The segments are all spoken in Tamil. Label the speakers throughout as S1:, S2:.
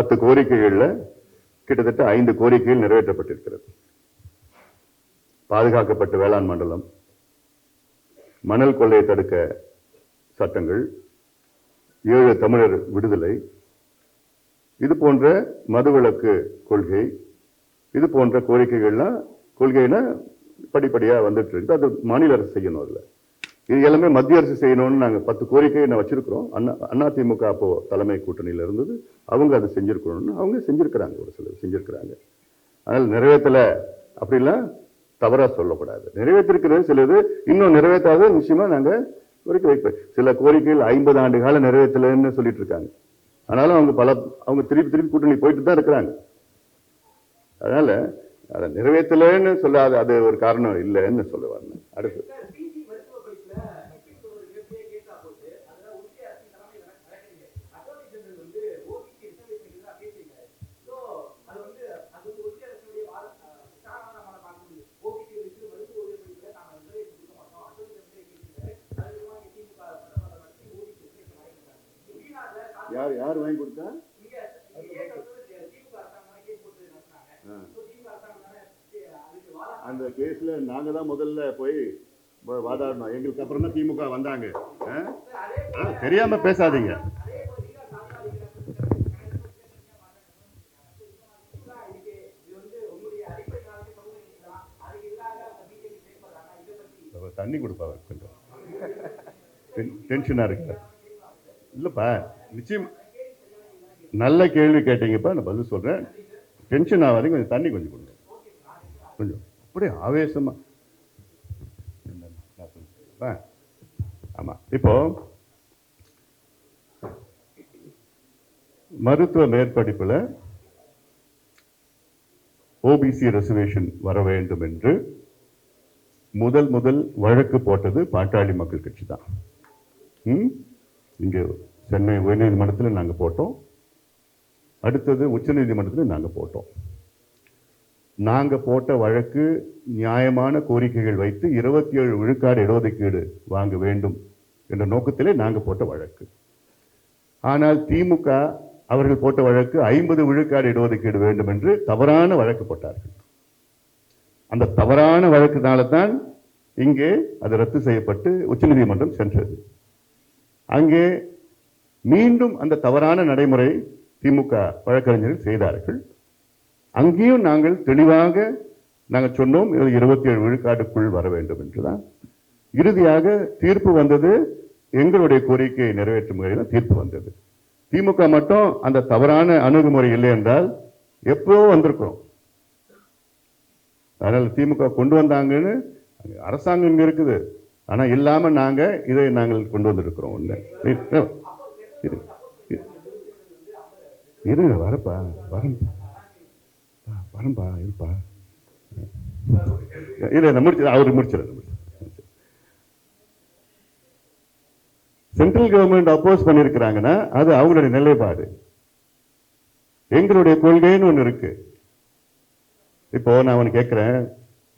S1: 10 கோரிக்கைகள்ல கிட்டத்தட்ட 5 கோரிக்கைகள் நிறைவேற்றப்பட்டிருக்கிறது. பாதுகாக்கப்பட்ட வேளாண் மண்டலம், மணல் கொள்ளையை தடுக்க சட்டங்கள், 7 தமிழர் விடுதலை, இது போன்ற மதுவிலக்கு கொள்கை, இது போன்ற கோரிக்கைகள்லாம் கொள்கைனா படிப்படியா வந்துட்டு இருக்கு. அது மாநில அரசு செய்யணும். அதுல இது எல்லாமே மத்திய அரசு செய்யணும்னு நாங்க 10 கோரிக்கையை நான் வச்சிருக்கிறோம். அதிமுக அப்போ தலைமை கூட்டணியில இருந்தது. அவங்க அதை செஞ்சிருக்கணும்னு அவங்க செஞ்சிருக்கிறாங்க, ஒரு சிலர் செஞ்சிருக்கிறாங்க. அதனால நிறைவேற்றல அப்படிலாம் தவறா சொல்லக்கூடாது. நிறைவேற்றிருக்கிறது சிலது, இன்னும் நிறைவேற்றாத நிச்சயமா நாங்க கோரிக்கை வைப்போம். சில கோரிக்கைகள் 50 ஆண்டு காலம் நிறைவேற்றலன்னு சொல்லிட்டு இருக்காங்க. ஆனாலும் அவங்க திருப்பி கூட்டணி போயிட்டு தான் இருக்கிறாங்க. அதனால அதை நிறைவேற்றலன்னு சொல்லாத அது ஒரு காரணம் இல்லைன்னு சொல்லுவாங்க. அடுத்து யார் வாங்கி கொடுத்தா? அந்த கேஸ்ல நாங்க தான் முதல்ல போய் வாதாடணும். எங்களுக்கு அப்புறம் தான் திமுக வந்தாங்க. தெரியாம பேசாதீங்க. தண்ணி கொடுப்பா, கொஞ்சம் டென்ஷனா இருக்கு. இல்லப்பா, நிச்சயம் நல்ல கேள்வி கேட்டீங்கப்பா, நான் பதில் சொல்றேன். டென்ஷன் ஆகாதீங்க, கொஞ்சம் தண்ணி கொஞ்சம் கொடுங்க. கொஞ்சம் அப்படியே ஆவேசமா. ஆமா, இப்போ மருத்துவ மேற்படிப்புல ஓபிசி ரிசர்வேஷன் வர வேண்டும் என்று முதல் வழக்கு போட்டது பாட்டாளி மக்கள் கட்சி தான். இங்க சென்னை உயர்நீதிமன்றத்தில் நாங்க போட்டோம். அடுத்தது உச்ச நீதிமன்றத்தில் நாங்க போட்டோம். நாங்க போட்ட வழக்கு நியாயமான கோரிக்கைகள் வைத்து 27 விழுக்காடு இடஒதுக்கீடு வாங்க வேண்டும் என்ற நோக்கத்திலே நாங்க போட்ட வழக்கு. ஆனால் திமுக அவர்கள் போட்ட வழக்கு 50 விழுக்காடு இடஒதுக்கீடு வேண்டும் என்று தவறான வழக்கு போட்டார்கள். அந்த தவறான வழக்குனால தான் இங்கே அது ரத்து செய்யப்பட்டு உச்சநீதிமன்றம் சென்றது. அங்கே மீண்டும் அந்த தவறான நடைமுறை திமுக வழக்கறிஞர்கள் செய்தார்கள். அங்கேயும் நாங்கள் தெளிவாக நாங்கள் சொன்னோம், 27 விழுக்காடுக்குள் வர வேண்டும் என்றுதான். இறுதியாக தீர்ப்பு வந்தது, எங்களுடைய கோரிக்கையை நிறைவேற்றும் முறையில் தீர்ப்பு வந்தது. திமுக மட்டும் அந்த தவறான அணுகுமுறை இல்லை என்றால் எப்போ வந்திருக்கிறோம். அதனால திமுக கொண்டு வந்தாங்கன்னு அரசாங்கம் இங்க இருக்குது, ஆனா இல்லாம இதை நாங்கள் கொண்டு வந்திருக்கிறோம். இருங்க, வரப்பா, வரம்பா, இருப்பா. இல்ல அவரு முடிச்சிட. சென்ட்ரல் கவர்மெண்ட் அப்போஸ் பண்ணிருக்கிறாங்கன்னா அது அவங்களுடைய நிலைப்பாடு. எங்களுடைய கொள்கைன்னு ஒண்ணு இருக்கு. இப்போ நான் அவனு கேட்கிறேன்,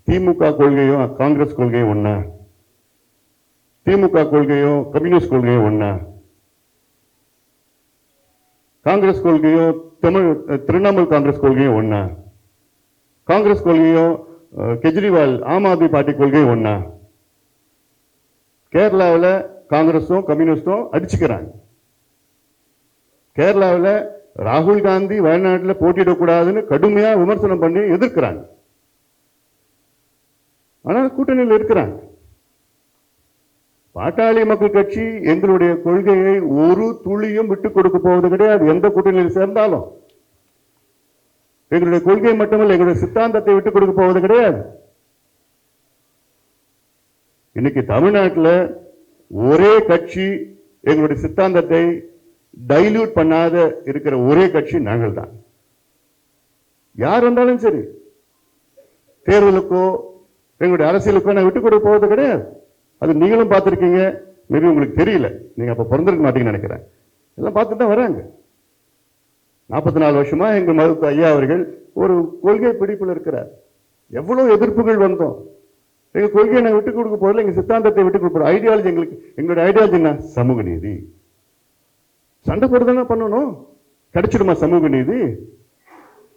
S1: திமுக கொள்கையும் காங்கிரஸ் கொள்கையும் ஒண்ணா? திமுக கொள்கையும் கம்யூனிஸ்ட் கொள்கையும் ஒண்ணா? காங்கிரஸ் கொள்கையும் திரிணாமுல் காங்கிரஸ் கொள்கையும் ஒண்ணா? காங்கிரஸ் கொள்கையும் கெஜ்ரிவால் ஆம் ஆத்மி பார்ட்டி கொள்கையும் ஒண்ணா? கேரளாவில் காங்கிரஸும் கம்யூனிஸ்டும் அடிச்சுக்கிறாங்க. கேரளாவில் ராகுல் காந்தி வயநாட்டில் போட்டியிடக்கூடாதுன்னு கடுமையா விமர்சனம் பண்ணி எதிர்க்கிறாங்க. ஆனால் கூட்டணியில் இருக்கிறாங்க. பாட்டாளி மக்கள் கட்சி எங்களுடைய கொள்கையை ஒரு துளியும் விட்டுக் கொடுக்க போவது கிடையாது. எந்த கூட்டணியில் சேர்ந்தாலும் எங்களுடைய கொள்கை மட்டுமல்ல, எங்களுடைய சித்தாந்தத்தை விட்டுக் கொடுக்க போவது கிடையாது. இன்னைக்கு தமிழ்நாட்டில் ஒரே கட்சி எங்களுடைய சித்தாந்தத்தை டைல்யூட் பண்ணாத இருக்கிற ஒரே கட்சி நாங்கள் தான். யார் வந்தாலும் சரி, தேர்தலுக்கோ எங்களுடைய அரசியலுக்கோ நான் விட்டுக் கொடுக்க போவது கிடையாது. அது நீங்களும் பார்த்துருக்கீங்க, மேபி உங்களுக்கு தெரியல, நீங்க அப்ப பிறந்திருக்க மாட்டீங்கன்னு நினைக்கிறேன். எல்லாம் பார்த்துட்டு தான் வராங்க. 44 வருஷமா எங்க மருத்துவ ஐயா அவர்கள் ஒரு கொள்கை பிடிப்பில் இருக்கிறார். எவ்வளவு எதிர்ப்புகள் வந்தோம். எங்க கொள்கையை நாங்கள் விட்டுக் கொடுக்க போதில்லை, எங்க சித்தாந்தத்தை விட்டுக் கொடுப்போம். ஐடியாலஜி எங்களுடைய ஐடியாலஜி என்ன? சமூக நீதி. சண்டை போடுதானே பண்ணணும். கிடைச்சிடுமா சமூக நீதி?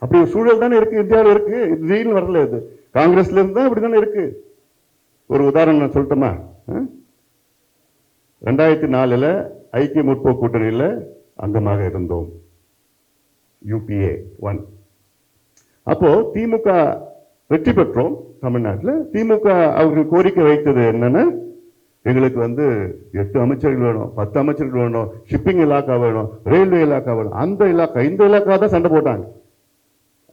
S1: அப்படி ஒரு சூழல் தானே இருக்கு, இந்தியாவில் இருக்கு. திடீர்னு வரல, இது காங்கிரஸ்ல இருந்து தான் இப்படி தானே இருக்கு. ஒரு உதாரணம் நான் சொல்லட்டுமா? 2004 ஐக்கிய முற்போக்கு கூட்டணியில் அங்கமாக இருந்தோம், UPA 1. அப்போ திமுக வெற்றி பெற்றோம் தமிழ்நாட்டில். திமுக அவர்கள் கோரிக்கை வைத்தது என்னன்னா, எங்களுக்கு 8 அமைச்சர்கள் வேணும், 10 அமைச்சர்கள் வேணும், ஷிப்பிங் இலாக்கா வேணும், ரயில்வே இலாக்கா வேணும். அந்த இலாக்கா இந்த இலாக்கா தான் சண்டை போட்டாங்க.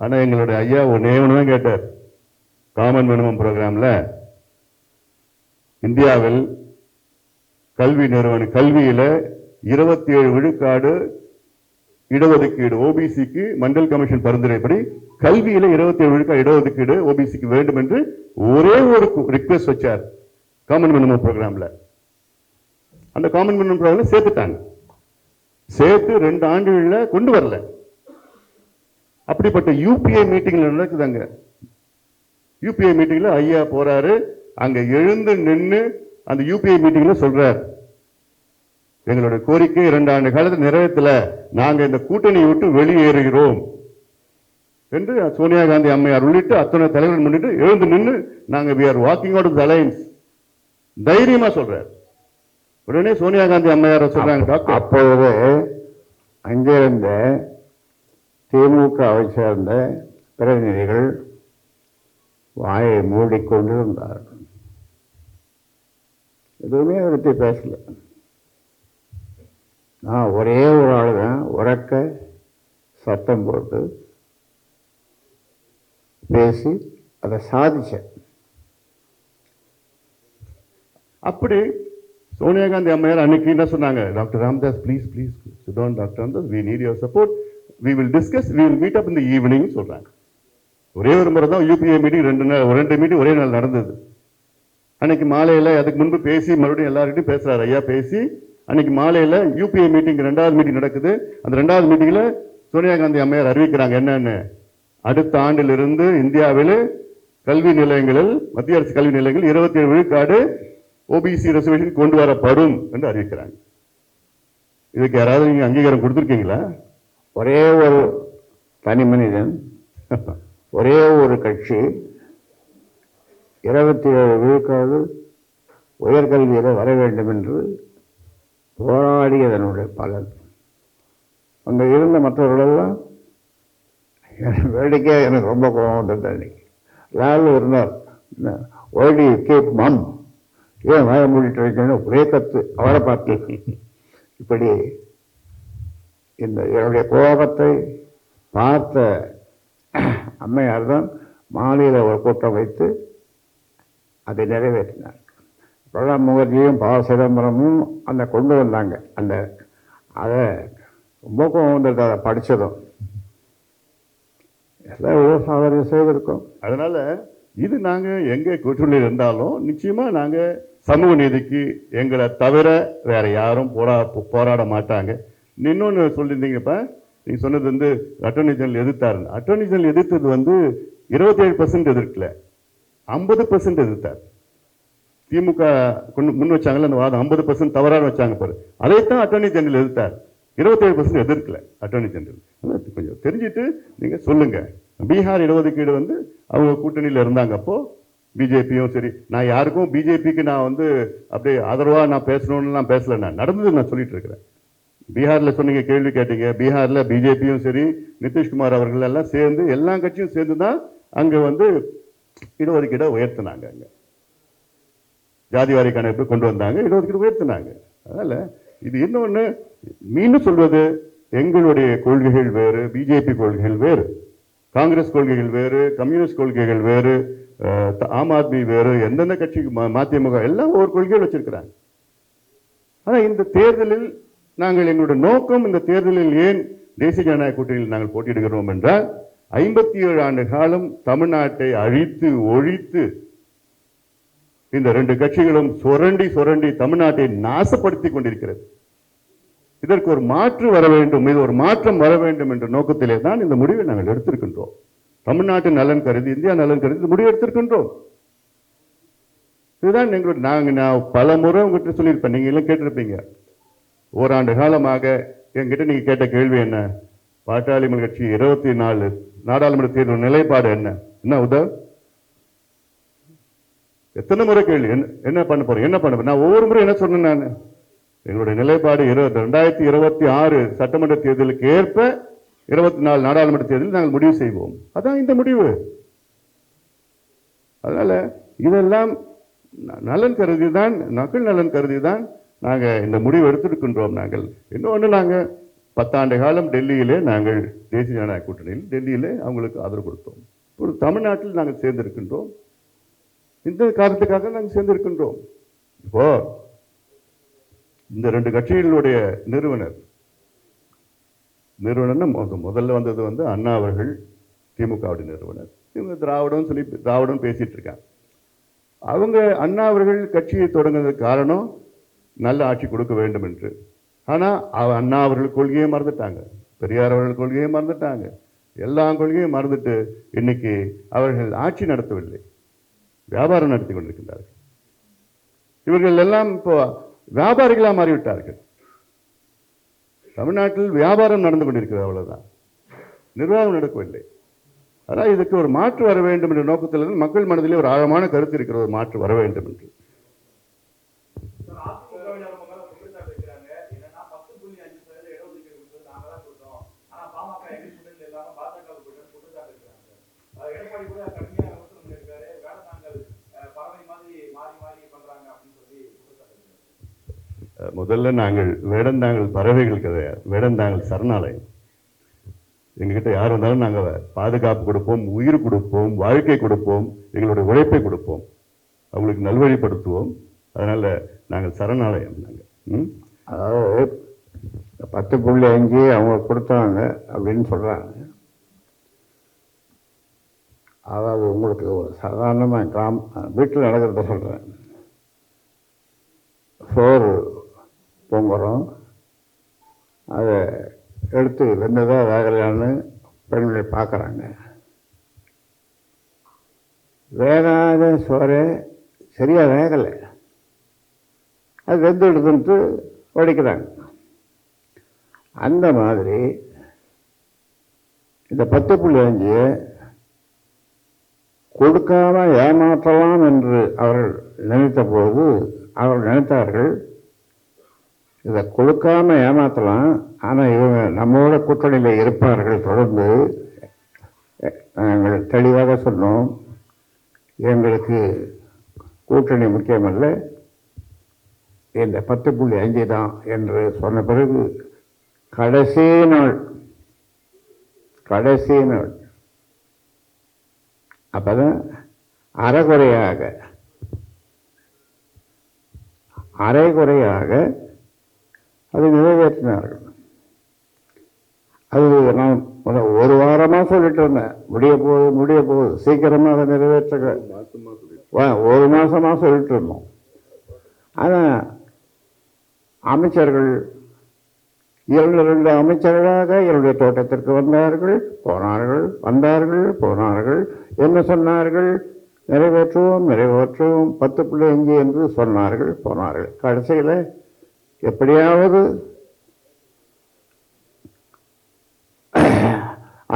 S1: ஆனா எங்களுடைய ஐயா ஒன்னே ஒண்ணுதான் கேட்டார். காமன் மினிமம் ப்ரோக்ராம்ல இந்தியாவில் கல்வியில 27 விழுக்காடு இடஒதுக்கீடு ஓபிசிக்கு மண்டல் கமிஷன் பரிந்துரைப்படி கல்வியில 27 விழுக்காடு இடஒதுக்கீடு ஓபிசிக்கு வேண்டும் என்று ஒரே ஒரு ரிக்வெஸ்ட் வச்சார் காமன் மினிமம் ப்ரோக்ராம்ல. அந்த காமன் மினிமம் ப்ரோக்ராம்ல சேர்த்துட்டாங்க. சேர்த்து 2 ஆண்டுகள்ல கொண்டு வரல. அப்படிப்பட்ட UPA மீட்டிங்ல நடக்குதாங்க. UPA மீட்டிங்ல ஐயா போறாரு, அங்க எழுந்து நின்று அந்த UPA மீட்டிங்ல சொல்றார், எங்களுடைய கோரிக்கை 2 ஆண்டு காலத்தில் நிறைவேற்றல, நாங்க இந்த கூட்டணியை விட்டு வெளியேறுகிறோம் என்று சோனியா காந்தி அம்மையார் உள்ளிட்டு அத்தனை தலைவர்கள் முன்னிட்டு எழுந்து நின்று நாங்க we are walking out of the alliance தைரியமா சொல்றார். உடனே சோனியா காந்தி அம்மையார் சொல்றாங்க,
S2: அப்பொழுது அங்கிருந்த திமுகவை சேர்ந்த பிரதிநிதிகள் வாயை மூடிக்கொண்டிருந்தார்கள். எதுவுமே அதை பற்றி பேசல. நான் ஒரே ஒரு ஆள் தான் உறக்க சத்தம் போட்டு பேசி அதை சாதிச்சேன்.
S1: அப்படி சோனியா காந்தி அம்மையார் அன்னைக்கு என்ன சொன்னாங்க, doctor Ramadoss please please sit down doctor Ramadoss, we need your support, we will discuss, we will meet up in the evening சொல்றாங்க. ஒரே ஒரு முறை தான் UPA மீட்டிங் 2 மீட்டிங் ஒரே நாள் நடந்தது. அன்னைக்கு மாலையில் அதுக்கு முன்பு பேசி மறுபடியும் எல்லார்கிட்டையும் பேசுறாரு ஐயா. பேசி அன்னைக்கு மாலையில் UPA மீட்டிங் 2வது மீட்டிங் நடக்குது. அந்த 2வது மீட்டிங்கில் சோனியா காந்தி அம்மையார் அறிவிக்கிறாங்க என்னன்னு, அடுத்த ஆண்டிலிருந்து இந்தியாவில் கல்வி நிலையங்களில் மத்திய அரசு கல்வி நிலையங்கள் 27 விழுக்காடு OBC ரிசர்வேஷன் கொண்டு வரப்படும் என்று அறிவிக்கிறாங்க. இதுக்கு யாராவது நீங்க அங்கீகாரம் கொடுத்துருக்கீங்களா?
S2: ஒரே ஒரு தனி மனிதன், ஒரே ஒரு கட்சி 27 விழுக்காடு உயர்கல்வியில் வர வேண்டும் என்று போராடியதனுடைய பலன். அங்கே இருந்த மற்றவர்களெல்லாம் வேடிக்கையாக எனக்கு ரொம்ப கோபம் வந்தது. அன்னைக்கு லால் இருந்தார், ஓடி கேப் மம் ஏன் வாய மூடிட்டு வைக்கணும் ஒரே கத்து அவரை பார்த்து. இப்படி இந்த என்னுடைய கோபத்தை பார்த்த அம்மையார் தான் மாலையில் ஒரு கூட்டம் வைத்து அதை நிறைவேற்றினார். பிரணாப் முகர்ஜியும் ப. சிதம்பரமும் அந்த கொண்டு வந்தாங்க. அதை ரொம்ப கோபம் வந்தது. அதை படித்ததும் எல்லாம் எவ்வளோ சாதனை செய்திருக்கோம்.
S1: அதனால இது நாங்கள் எங்கே கூட்டணியில் இருந்தாலும் நிச்சயமாக நாங்கள் சமூக நீதிக்கு எங்களை தவிர வேற யாரும் போராட மாட்டாங்க. இன்னொன்று சொல்லியிருந்தீங்கப்பா, நீங்கள் சொன்னது அட்டர்னி ஜெனரல் எதிர்த்தாருன்னு. அட்டர்னி ஜெனரல் எதிர்த்தது 27% எதிர்க்கல, 50% எதிர்த்தார். திமுக முன் வச்சாங்கல்ல அந்த வாதம், 50% தவறான வச்சாங்க பாரு, அதைத்தான் அட்டர்னி ஜெனரல் எதிர்த்தார். 27% எதிர்க்கல அட்டர்னி ஜெனரல். கொஞ்சம் தெரிஞ்சுட்டு நீங்க சொல்லுங்க. பீகார் இடஒதுக்கீடு அவங்க கூட்டணியில் இருந்தாங்க. அப்போ பிஜேபியும் சரி, நான் யாருக்கும் பிஜேபிக்கு நான் அப்படியே ஆதரவா நான் பேசணும்னு நான் பேசல, நான் நடந்தது நான் சொல்லிட்டு இருக்கிறேன். பீகார்ல சொன்னீங்க, கேள்வி கேட்டீங்க. பீகார்ல பிஜேபியும் சரி, நிதிஷ்குமார் அவர்கள் எல்லாம் சேர்ந்து, எல்லா கட்சியும் சேர்ந்து தான் அங்க இடஒதுக்கீடை உயர்த்தினாங்க. அங்க ஜாதிவாரி கணக்கு கொண்டு வந்தாங்க, இடஒதுக்கீடு உயர்த்தினாங்க. அதனால இது இன்னொன்னு மீண்டும் சொல்வது, எங்களுடைய கொள்கைகள் வேறு, பிஜேபி கொள்கைகள் வேறு, காங்கிரஸ் கொள்கைகள் வேறு, கம்யூனிஸ்ட் கொள்கைகள் வேறு, ஆம் ஆத்மி வேறு, எந்தெந்த கட்சிக்கு மதிமுக எல்லாம் ஒவ்வொரு கொள்கைகள் வச்சிருக்கிறாங்க. ஆனா இந்த தேர்தலில் நாங்கள் எங்களுடைய நோக்கம், இந்த தேர்தலில் ஏன் தேசிய ஜனநாயக கூட்டணியில் நாங்கள் போட்டியிடுகிறோம் என்றால், 57 ஆண்டு காலம் தமிழ்நாட்டை அழித்து ஒழித்து இந்த 2 கட்சிகளும் சுரண்டி சுரண்டி தமிழ்நாட்டை நாசப்படுத்தி கொண்டிருக்கிறது. இதற்கு ஒரு மாற்று வர வேண்டும், இது ஒரு மாற்றம் வர வேண்டும் என்ற நோக்கத்திலே தான் இந்த முடிவை நாங்கள் எடுத்திருக்கின்றோம். தமிழ்நாட்டின் நலன் கருதி, இந்தியா நலன் கருதி முடிவு எடுத்திருக்கின்றோம். இதுதான் எங்களுடைய நான் பல முறை உங்ககிட்ட சொல்லியிருப்பேன், நீங்க எல்லாம் கேட்டிருப்பீங்க. ஓராண்டு காலமாக என்கிட்ட நீங்க கேட்ட கேள்வி என்ன, பாட்டாளி மக்கள் கட்சி 24 நாடாளுமன்ற தேர்தல் நிலைப்பாடு என்ன உதவ்? எத்தனை முறை கேள்வி, என்ன பண்ண போறோம், என்ன பண்ண போறோம்? நான் ஒவ்வொரு முறை என்ன சொன்னேன், நான் எங்களுடைய நிலைப்பாடு 2026 சட்டமன்ற தேர்தலுக்கு ஏற்ப 24 நாடாளுமன்ற தேர்தலில் நாங்கள் முடிவு செய்வோம். அதான் இந்த முடிவு. அதனால இதெல்லாம் நலன் கருதி தான், மக்கள் நலன் கருதி தான் நாங்கள் இந்த முடிவு எடுத்திருக்கின்றோம். நாங்கள் இன்னொன்று, நாங்கள் 10 ஆண்டு காலம் டெல்லியிலே நாங்கள் தேசிய ஜனநாயக கூட்டணியில் டெல்லியிலே அவங்களுக்கு ஆதரவு கொடுத்தோம். ஒரு தமிழ்நாட்டில் நாங்கள் சேர்ந்திருக்கின்றோம். இந்த காரணத்துக்காக நாங்கள் சேர்ந்திருக்கின்றோம். இப்போ இந்த 2 கட்சிகளுடைய நிறுவனர்னா முதல்ல வந்தது அண்ணா அவர்கள், திமுகவுடைய நிறுவனர். இவங்க திராவிடம் பேசிட்டு இருக்காங்க. அவங்க அண்ணா அவர்கள் கட்சியை தொடங்குறதுக்கு காரணம் நல்ல ஆட்சி கொடுக்க வேண்டும் என்று. ஆனால் அண்ணா அவர்கள் கொள்கையை மறந்துட்டாங்க, பெரியார் அவர்கள் கொள்கையை மறந்துட்டாங்க, எல்லா கொள்கையும் மறந்துட்டு இன்னைக்கு அவர்கள் ஆட்சி நடத்தவில்லை, வியாபாரம் நடத்தி கொண்டிருக்கின்றார்கள். இவர்கள் எல்லாம் இப்போ வியாபாரிகளாக மாறிவிட்டார்கள். தமிழ்நாட்டில் வியாபாரம் நடந்து கொண்டிருக்கிறது, அவ்வளவுதான், நிர்வாகம் நடக்கவில்லை. அதான் இதுக்கு ஒரு மாற்று வர வேண்டும் என்ற நோக்கத்தில் மக்கள் மனதிலே ஒரு ஆழமான கருத்து இருக்கிற ஒரு மாற்று வர வேண்டும் என்று. முதல்ல நாங்கள் வேடந்தாங்கல் பறவைகள் கிடையாது, வேடந்தாங்கல் சரணாலயம். எங்ககிட்ட யார் வந்தாலும் நாங்கள் பாதுகாப்பு கொடுப்போம், உயிர் கொடுப்போம், வாழ்க்கை கொடுப்போம், எங்களுடைய உழைப்பை கொடுப்போம், அவங்களுக்கு நல்வழிப்படுத்துவோம். அதனால நாங்கள் சரணாலயம். நாங்கள்
S2: அதாவது 10.5 அவங்க கொடுத்தாங்க அப்படின்னு சொல்றாங்க. அதாவது உங்களுக்கு ஒரு சாதாரணமாக வீட்டில் நடக்கிறத சொல்கிறேன். சோறு பொங்குறோம், அதை எடுத்து வெந்ததா வேகலையான்னு பெண்களை பார்க்குறாங்க. வேகாத சோறை சரியாக வேகலை, அது வெந்து எடுத்துட்டு வடிக்கிறாங்க. அந்த மாதிரி இந்த 10.5 கொடுக்காம ஏமாற்றலாம் என்று அவர்கள் நினைத்த போது அவர்கள் நினைத்தார்கள், இதை கொடுக்காம ஏமாற்றலாம், ஆனால் இவங்க நம்மளோட கூட்டணியில் இருப்பார்கள் தொடர்ந்து. நாங்கள் தெளிவாக சொன்னோம், எங்களுக்கு கூட்டணி முக்கியமல்ல, இந்த 10.5 தான் என்று சொன்ன பிறகு கடைசி நாள் அப்பதான் அரைகுறையாக அதை நிறைவேற்றினார்கள். அது நான் ஒரு வாரமாக சொல்லிட்டு இருந்தேன், முடிய போகுது சீக்கிரமாக அதை நிறைவேற்ற. ஒரு மாசமாக சொல்லிட்டு இருந்தோம். ஆனால் அமைச்சர்கள் 2 அமைச்சர்களாக என்னுடைய தோட்டத்திற்கு வந்தார்கள், போனார்கள். என்ன சொன்னார்கள்? நிறைவேற்றுவோம் 10.5 என்று போனார்கள். கடைசியில் எப்படியாவது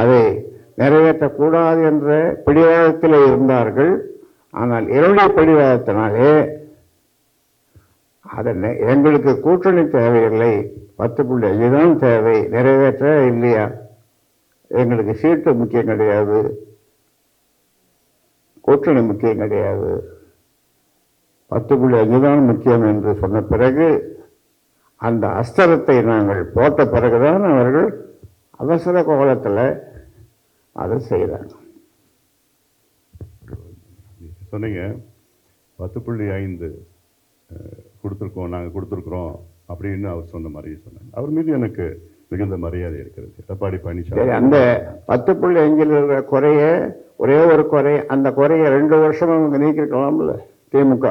S2: அதை நிறைவேற்றக்கூடாது என்ற பிடிவாதத்தில் இருந்தார்கள். ஆனால் என்னுடைய பிடிவாதத்தினாலே அதனை எங்களுக்கு கூட்டணி தேவையில்லை, 10.5 தான் தேவை, நிறைவேற்ற இல்லையா, எங்களுக்கு சீட்டு முக்கியம் கிடையாது, கூட்டணி முக்கியம் கிடையாது, 10.5 தான் முக்கியம் என்று சொன்ன பிறகு அந்த அஸ்திரத்தை நாங்கள் போட்ட பிறகுதான் அவர்கள் அவசர கோலத்தில் அதை செய்கிறாங்க.
S1: சொன்னீங்க 10.5 கொடுத்துருக்கோம், நாங்கள் கொடுத்துருக்குறோம் அப்படின்னு அவர் சொன்ன மாதிரி சொன்னாங்க. அவர் மீது எனக்கு மிகுந்த மரியாதை இருக்கிறது. எடப்பாடி பழனிசாமி
S2: அந்த 10.5 இருக்கிற குறைய, ஒரே ஒரு குறை, அந்த குறைய 2 வருஷமா அவங்க நீக்கிருக்கலாம்ல திமுக.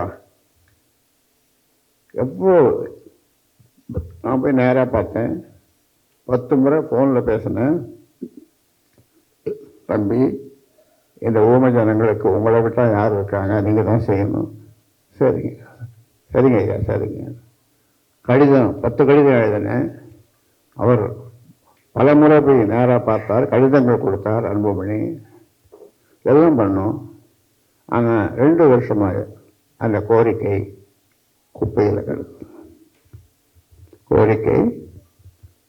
S2: எப்போ நான் போய் நேராக பார்த்தேன், 10 முறை ஃபோனில் பேசினேன். தம்பி, இந்த ஊமை ஜனங்களுக்கு உங்களை விட்டால் யார் இருக்காங்க, நீங்கள் தான் செய்யணும். சரிங்க ஐயா, சரிங்க. கடிதம் 10 கடிதம் எழுதினேன். அவர் பல முறை போய் நேராக பார்த்தார், கடிதங்கள் கொடுத்தார் அன்புமணி, எல்லாம் பண்ணோம். ஆனால் 2 வருஷமாக அந்த கோரிக்கை குப்பையில் கிடக்கு. கோரிக்கை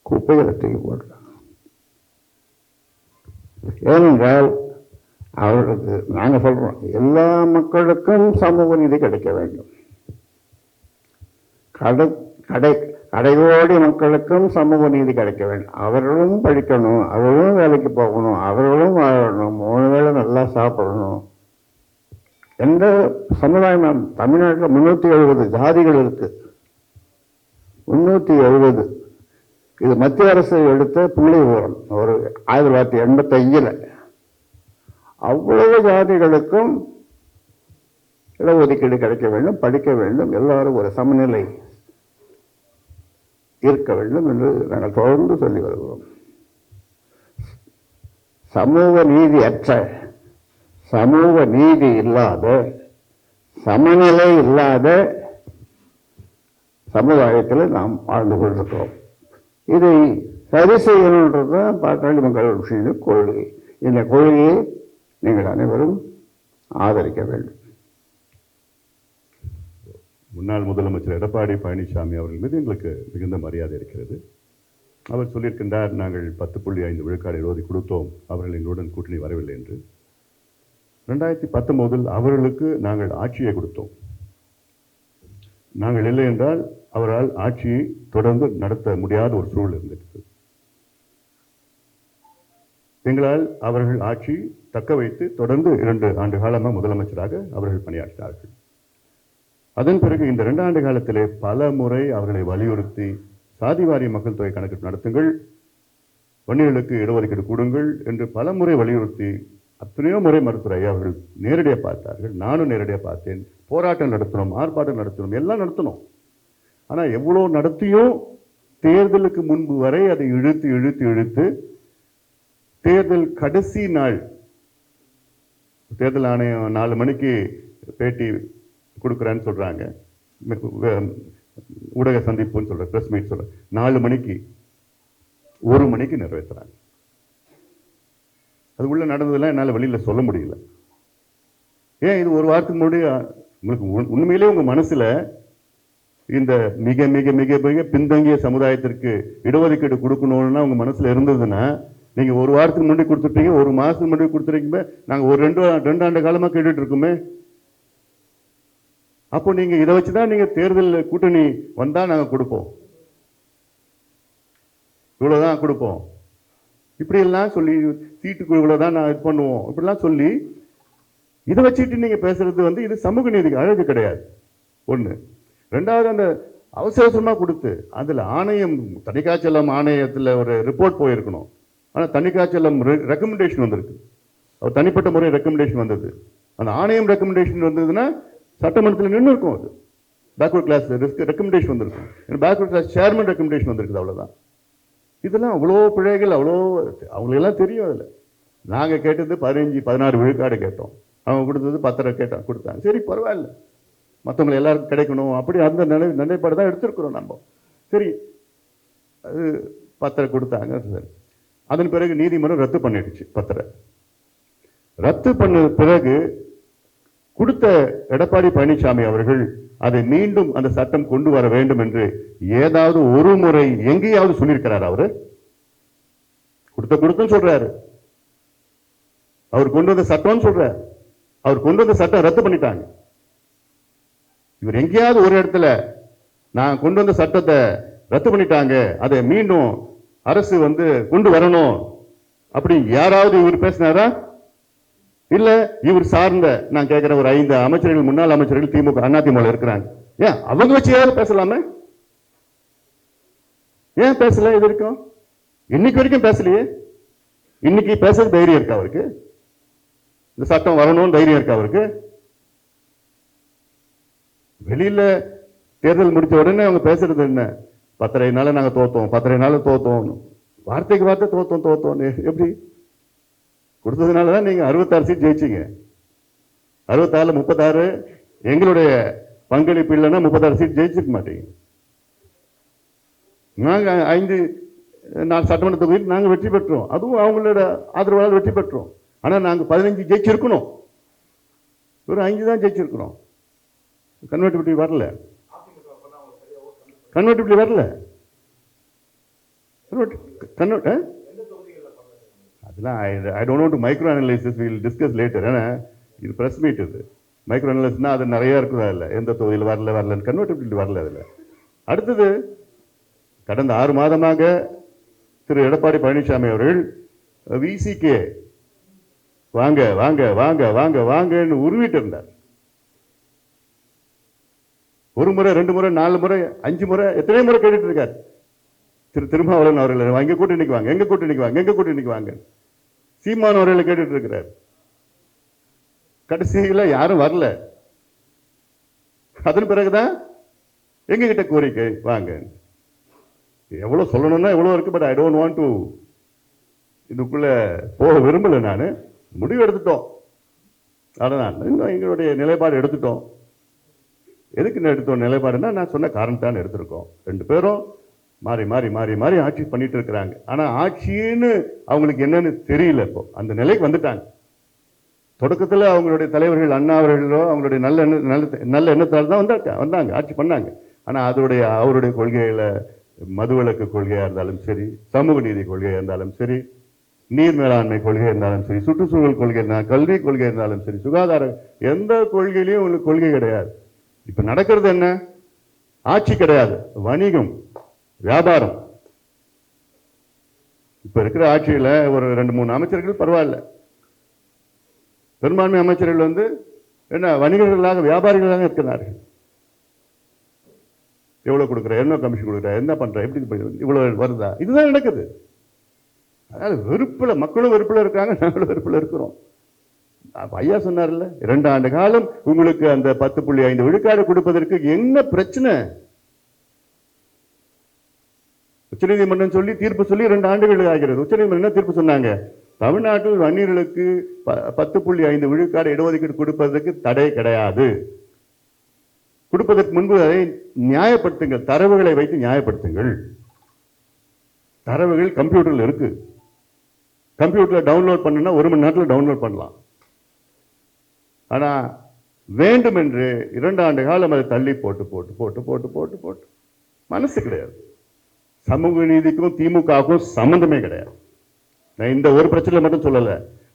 S2: குப்பையில் தூக்கி போடுறாங்க. ஏனென்றால் அவர்களுக்கு நாங்கள் சொல்கிறோம், எல்லா மக்களுக்கும் சமூக நீதி கிடைக்க வேண்டும். கடையோடி மக்களுக்கும் சமூக நீதி கிடைக்க வேண்டும். அவர்களும் படிக்கணும், அவர்களும் வேலைக்கு போகணும், அவர்களும் வாழணும், 3 வேளை நல்லா சாப்பிடணும். எந்த சமுதாயம் தமிழ்நாட்டில் 370 ஜாதிகள் இருக்கு. 370. இது மத்திய அரசு எடுத்த புள்ளி விவரம் ஒரு 1985. அவ்வளவு ஜாதிகளுக்கும் இடஒதுக்கீடு கிடைக்க வேண்டும், படிக்க வேண்டும், எல்லாரும் ஒரு சமநிலை இருக்க வேண்டும் என்று நாங்கள் தொடர்ந்து சொல்லி வருகிறோம். சமூக நீதி அற்ற, சமூக நீதி இல்லாத, சமநிலை இல்லாத சமுதாயத்தில் நாம் வாழ்ந்து கொண்டிருக்கிறோம். இதை சரி செய்யணுன்றதுதான் பாட்டாளி மக்கள் கட்சியின் கொள்கை. இந்த கொள்கையை நீங்கள் அனைவரும் ஆதரிக்க வேண்டும்.
S1: முன்னாள் முதலமைச்சர் எடப்பாடி பழனிசாமி அவர்கள் மீது எங்களுக்கு மிகுந்த மரியாதை இருக்கிறது. அவர் சொல்லியிருக்கின்றார், நாங்கள் 10.5 விழுக்காடு எழுதி கொடுத்தோம், அவர்கள் எங்களுடன் கூட்டணி வரவில்லை என்று. 2019 அவர்களுக்கு நாங்கள் ஆட்சியை கொடுத்தோம். நாங்கள் இல்லை என்றால் அவரால் ஆட்சியை தொடர்ந்து நடத்த முடியாத ஒரு சூழல் இருந்திருக்கு. எங்களால் அவர்கள் ஆட்சி தக்க வைத்து தொடர்ந்து 2 ஆண்டு காலமாக முதலமைச்சராக அவர்கள் பணியாற்றினார்கள். அதன் பிறகு இந்த 2 ஆண்டு காலத்திலே பல முறை அவர்களை வலியுறுத்தி சாதிவாரி மக்கள் தொகை கணக்கெடுப்பு நடத்துங்கள், வன்னியர்களுக்கு இடஒதுக்கீடு கொடுங்கள் என்று பல முறை வலியுறுத்தி அத்தனையோ முறை மருத்துவர் ஐயா அவர்கள் நேரடியாக பார்த்தார்கள். நானும் நேரடியாக பார்த்தேன். போராட்டம் நடத்தணும், ஆர்ப்பாட்டம் நடத்தணும், எல்லாம் நடத்தணும். ஆனால் எவ்வளோ நடத்தியும் தேர்தலுக்கு முன்பு வரை அதை இழுத்து இழுத்து இழுத்து தேர்தல் கடைசி நாள் தேர்தல் ஆணையம் 4 மணிக்கு பேட்டி கொடுக்குறான்னு சொல்றாங்க, ஊடக சந்திப்புன்னு சொல்ற, பிரஸ் மீட் சொல்ற, 4 மணிக்கு 1 மணிக்கு நிறைவேற்றுறாங்க. அது உள்ள நடந்ததெல்லாம் என்னால் வெளியில சொல்ல முடியல. ஏன் இது ஒரு வாரத்துக்கு முன்னாடி உங்களுக்கு உண்மையிலே உங்க மனசுல இந்த மிக மிக மிக மிக பின்தங்கிய சமுதாயத்திற்கு இடஒதுக்கீடு கொடுக்கணும்னா உங்க மனசுல இருந்ததுன்னா நீங்க ஒரு வாரத்துக்கு முன்னாடி கொடுத்துட்டீங்க, 1 மாசத்துக்கு முன்னாடி கொடுத்துருக்கீங்க, நாங்க ஒரு 2 ஆண்டு காலமா கேட்டுட்டு இருக்கோமே. அப்போ நீங்க இதை வச்சுதான் நீங்க தேர்தல் கூட்டணி வந்தா நாங்க கொடுப்போம், இவ்வளவுதான் கொடுப்போம், இப்படி எல்லாம் சொல்லி சீட்டுக்கு இவ்வளவுதான் நான் இது பண்ணுவோம், இப்படிலாம் சொல்லி இதை வச்சுட்டு நீங்க பேசுறது இது சமூக நீதிக்கு அழகு கிடையாது. 1. 2வது, அந்த அவசரமா கொடுத்து அதுல ஆணையம், தணிக்காச்சலம் ஆணையத்துல ஒரு ரிப்போர்ட் போயிருக்கணும். ஆனா தணிக்காச்சலம் ரெக்கமெண்டேஷன் வந்திருக்கு, அவர் தனிப்பட்ட முறை ரெக்கமெண்டேஷன் வந்தது. அந்த ஆணையம் ரெக்கமெண்டேஷன் வந்ததுன்னா சட்டமன்றத்தில் நின்று இருக்கும். அது பேக்வர்ட் கிளாஸ் ரெக்கமெண்டேஷன் வந்திருக்கும், பேக்வர்ட் கிளாஸ் சேர்மன் ரெக்கமெண்டேஷன் வந்திருக்குது, அவ்வளவுதான். இதெல்லாம் அவ்வளோ பிழைகள், அவ்வளோ அவங்களுக்கெல்லாம் தெரியும். அதில் நாங்கள் கேட்டது 15-16 விழுக்காடு கேட்டோம், அவங்க கொடுத்தது 10 கொடுத்தாங்க. சரி, பரவாயில்ல, மற்றவங்களை எல்லாருக்கும் கிடைக்கணும், அப்படி அந்த நிலைப்பாடு தான் எடுத்திருக்கிறோம் நம்ம. சரி, அது 10 கொடுத்தாங்க. சரி, அதன் பிறகு நீதிமன்றம் ரத்து பண்ணிடுச்சு 10. ரத்து பண்ண பிறகு கொடுத்த எடப்பாடி பழனிசாமி அவர்கள் அதை மீண்டும் அந்த சட்டம் கொண்டு வர வேண்டும் என்று ஏதாவது ஒரு முறை எங்கேயாவது சொல்லியிருக்கிறார்? அவரு கொடுத்தும் சொல்றாரு, அவர் கொண்டு வந்த சட்டம் சொல்றார், அவர் கொண்டு வந்த சட்டம் ரத்து பண்ணிட்டாங்க. இவர் எங்கேயாவது ஒரு இடத்துல நான் கொண்டு வந்த சட்டத்தை ரத்து பண்ணிட்டாங்க, அதை மீண்டும் அரசு கொண்டு வரணும் அப்படி யாராவது இவர் பேசினாரா? இல்ல இவர் சார்ந்த நான் கேட்கிற ஒரு 5 அமைச்சர்கள், முன்னாள் அமைச்சர்கள் திமுக அதிமுக இருக்கிறாங்க, ஏன் அவங்க வச்சு யாரும் பேசலாமே? ஏன் பேசல? இது வரைக்கும் இன்னைக்கு வரைக்கும் பேசலையே. இன்னைக்கு பேசுறது தைரியம் இருக்கா அவருக்கு? இந்த சட்டம் வரணும்னு தைரியம் இருக்கா அவருக்கு? வெளியில தேர்தல் முடிச்ச உடனே அவங்க பேசுறது என்ன? 10.5 நாங்க தோத்தோம், 10.5 தோத்தோம், வார்த்தைக்கு வார்த்தை தோத்தோம். எப்படி? கொடுத்ததுனாலதான் நீங்க 66 சீட் ஜெயிச்சீங்க. 66 36 எங்களுடைய பங்களிப்பு இல்லைன்னா 36 சீட் ஜெயிச்சிருக்க மாட்டீங்க. நாங்க 5 நான் சட்டமன்ற தொகுதியில் நாங்கள் வெற்றி பெற்றோம். அதுவும் அவங்களோட ஆதரவாளர் வெற்றி பெற்றோம். ஆனால் நாங்கள் 15 ஜெயிச்சிருக்கணும், ஒரு 5 தான் ஜெயிச்சிருக்கிறோம். கன்வெர்டிபிலிட்டி வரல, கன்வெர்டிபிலிட்டி வரல. அதெல்லாம் ஐ don't want to micro analysis, will discuss later. ஏன்னா இது ப்ரெஸ் மீட், இது மைக்ரோ அனலைசிஸ்னா அது நிறைய இருக்குதா இல்லை, எந்த தொகுதியில் வரலன்னு கன்வெர்டிபிலிட்டி வரல அதில். அடுத்தது கடந்த 6 மாதமாக திரு எடப்பாடி பழனிசாமி அவர்கள் விசிகே வாங்க வாங்க வாங்க வாங்க வாங்கன்னு உருவிட்டு இருந்தார். ஒரு முறை, 2 முறை, 4 முறை, 5 முறை, எத்தனை முறை கேட்டுட்டு இருக்கார் திரு திருமாவளவன் அவர்கள், எங்க கூட்டணிக்கு வாங்க, எங்க கூட்டணிக்கு வாங்க, எங்க கூட்டணிக்கு வாங்க. சீமான் அவர்களை கேட்டுட்டு இருக்கிறார். கடைசியில் யாரும் வரல. அதன் பிறகுதான் எங்க கிட்ட கோரிக்கை வாங்க. எவ்வளவு சொல்லணும்னா எவ்வளவு இருக்கு. But I don't want to இதுக்குள்ள போக விரும்பல. நான் முடிவு எடுத்துட்டோம், அதான் இன்னும் எங்களுடைய நிலைப்பாடு எடுத்துட்டோம். எதுக்கு எடுத்தோம் நிலைப்பாடுன்னா, நான் சொன்ன காரணத்தான் எடுத்திருக்கோம். 2 பேரும் மாறி மாறி மாறி மாறி ஆட்சி பண்ணிட்டு இருக்கிறாங்க. ஆனா ஆட்சின்னு அவங்களுக்கு என்னன்னு தெரியல. இப்போ அந்த நிலைக்கு வந்துட்டாங்க. தொடக்கத்தில் அவங்களுடைய தலைவர்கள் அண்ணா அவர்களோ அவங்களுடைய நல்ல எண்ணத்தால் தான் வந்தாங்க, ஆட்சி பண்ணாங்க. ஆனால் அவருடைய கொள்கையில மதுவிலக்கு கொள்கையாக இருந்தாலும் சரி, சமூக நீதி கொள்கையாக இருந்தாலும் சரி, நீர் மேலாண்மை கொள்கை இருந்தாலும் சரி, சுற்றுச்சூழல் கொள்கை இருந்தாலும், கல்வி கொள்கை இருந்தாலும் சரி, சுகாதார எந்த கொள்கையிலையும் உங்களுக்கு கொள்கை கிடையாது. இப்ப நடக்கிறது என்ன? ஆட்சி கிடையாது, வணிகம், வியாபாரம். இப்ப இருக்கிற ஆட்சியில ஒரு 2-3 அமைச்சர்கள் பரவாயில்ல, பெரும்பான்மை அமைச்சர்கள் என்ன வணிகர்களாக வியாபாரிகளாக இருக்கிறார்கள். எவ்வளவு கொடுக்குற, என்ன கமிஷன் கொடுக்குற, என்ன பண்ற, எப்படி இவ்வளவு வருதா? இதுதான் நடக்குது. அதாவது வெறுப்புல, மக்களும் வெறுப்புல இருக்காங்க, நாங்களும் வெறுப்புல இருக்கிறோம். ஐயா சொன்னார்ல, 2 ஆண்டு காலம் உங்களுக்கு அந்த 10.5 விழுக்காடு கொடுப்பதற்கு என்ன பிரச்சனை? உச்சநீதிமன்றம் சொல்லி தீர்ப்பு சொல்லி 2 ஆண்டுகள் ஆகிறது. உச்சநீதிமன்றம் என்ன தீர்ப்பு சொன்னாங்க? தமிழ்நாட்டில் வன்னியர்களுக்கு 10.5 விழுக்காடு இடஒதுக்கீடு கொடுப்பதற்கு தடை கிடையாது. கொடுப்பதற்கு முன்பு அதை நியாயப்படுத்துங்கள், தரவுகளை வைத்து நியாயப்படுத்துங்கள். தரவுகள் கம்ப்யூட்டர்ல இருக்கு, கம்ப்யூட்டர்ல டவுன்லோட் பண்ணா 1 மணி நேரத்தில் டவுன்லோட் பண்ணலாம். ஆனா வேண்டும் என்று 2 ஆண்டு காலம் அதை தள்ளி போட்டு போட்டு போட்டு போட்டு போட்டு போட்டு மனசு கிடையாது. சமூக நீதிக்கும் திமுகவுக்கும் சம்பந்தமே கிடையாது. நான் இந்த ஒரு பிரச்சனை மட்டும் சொல்லல,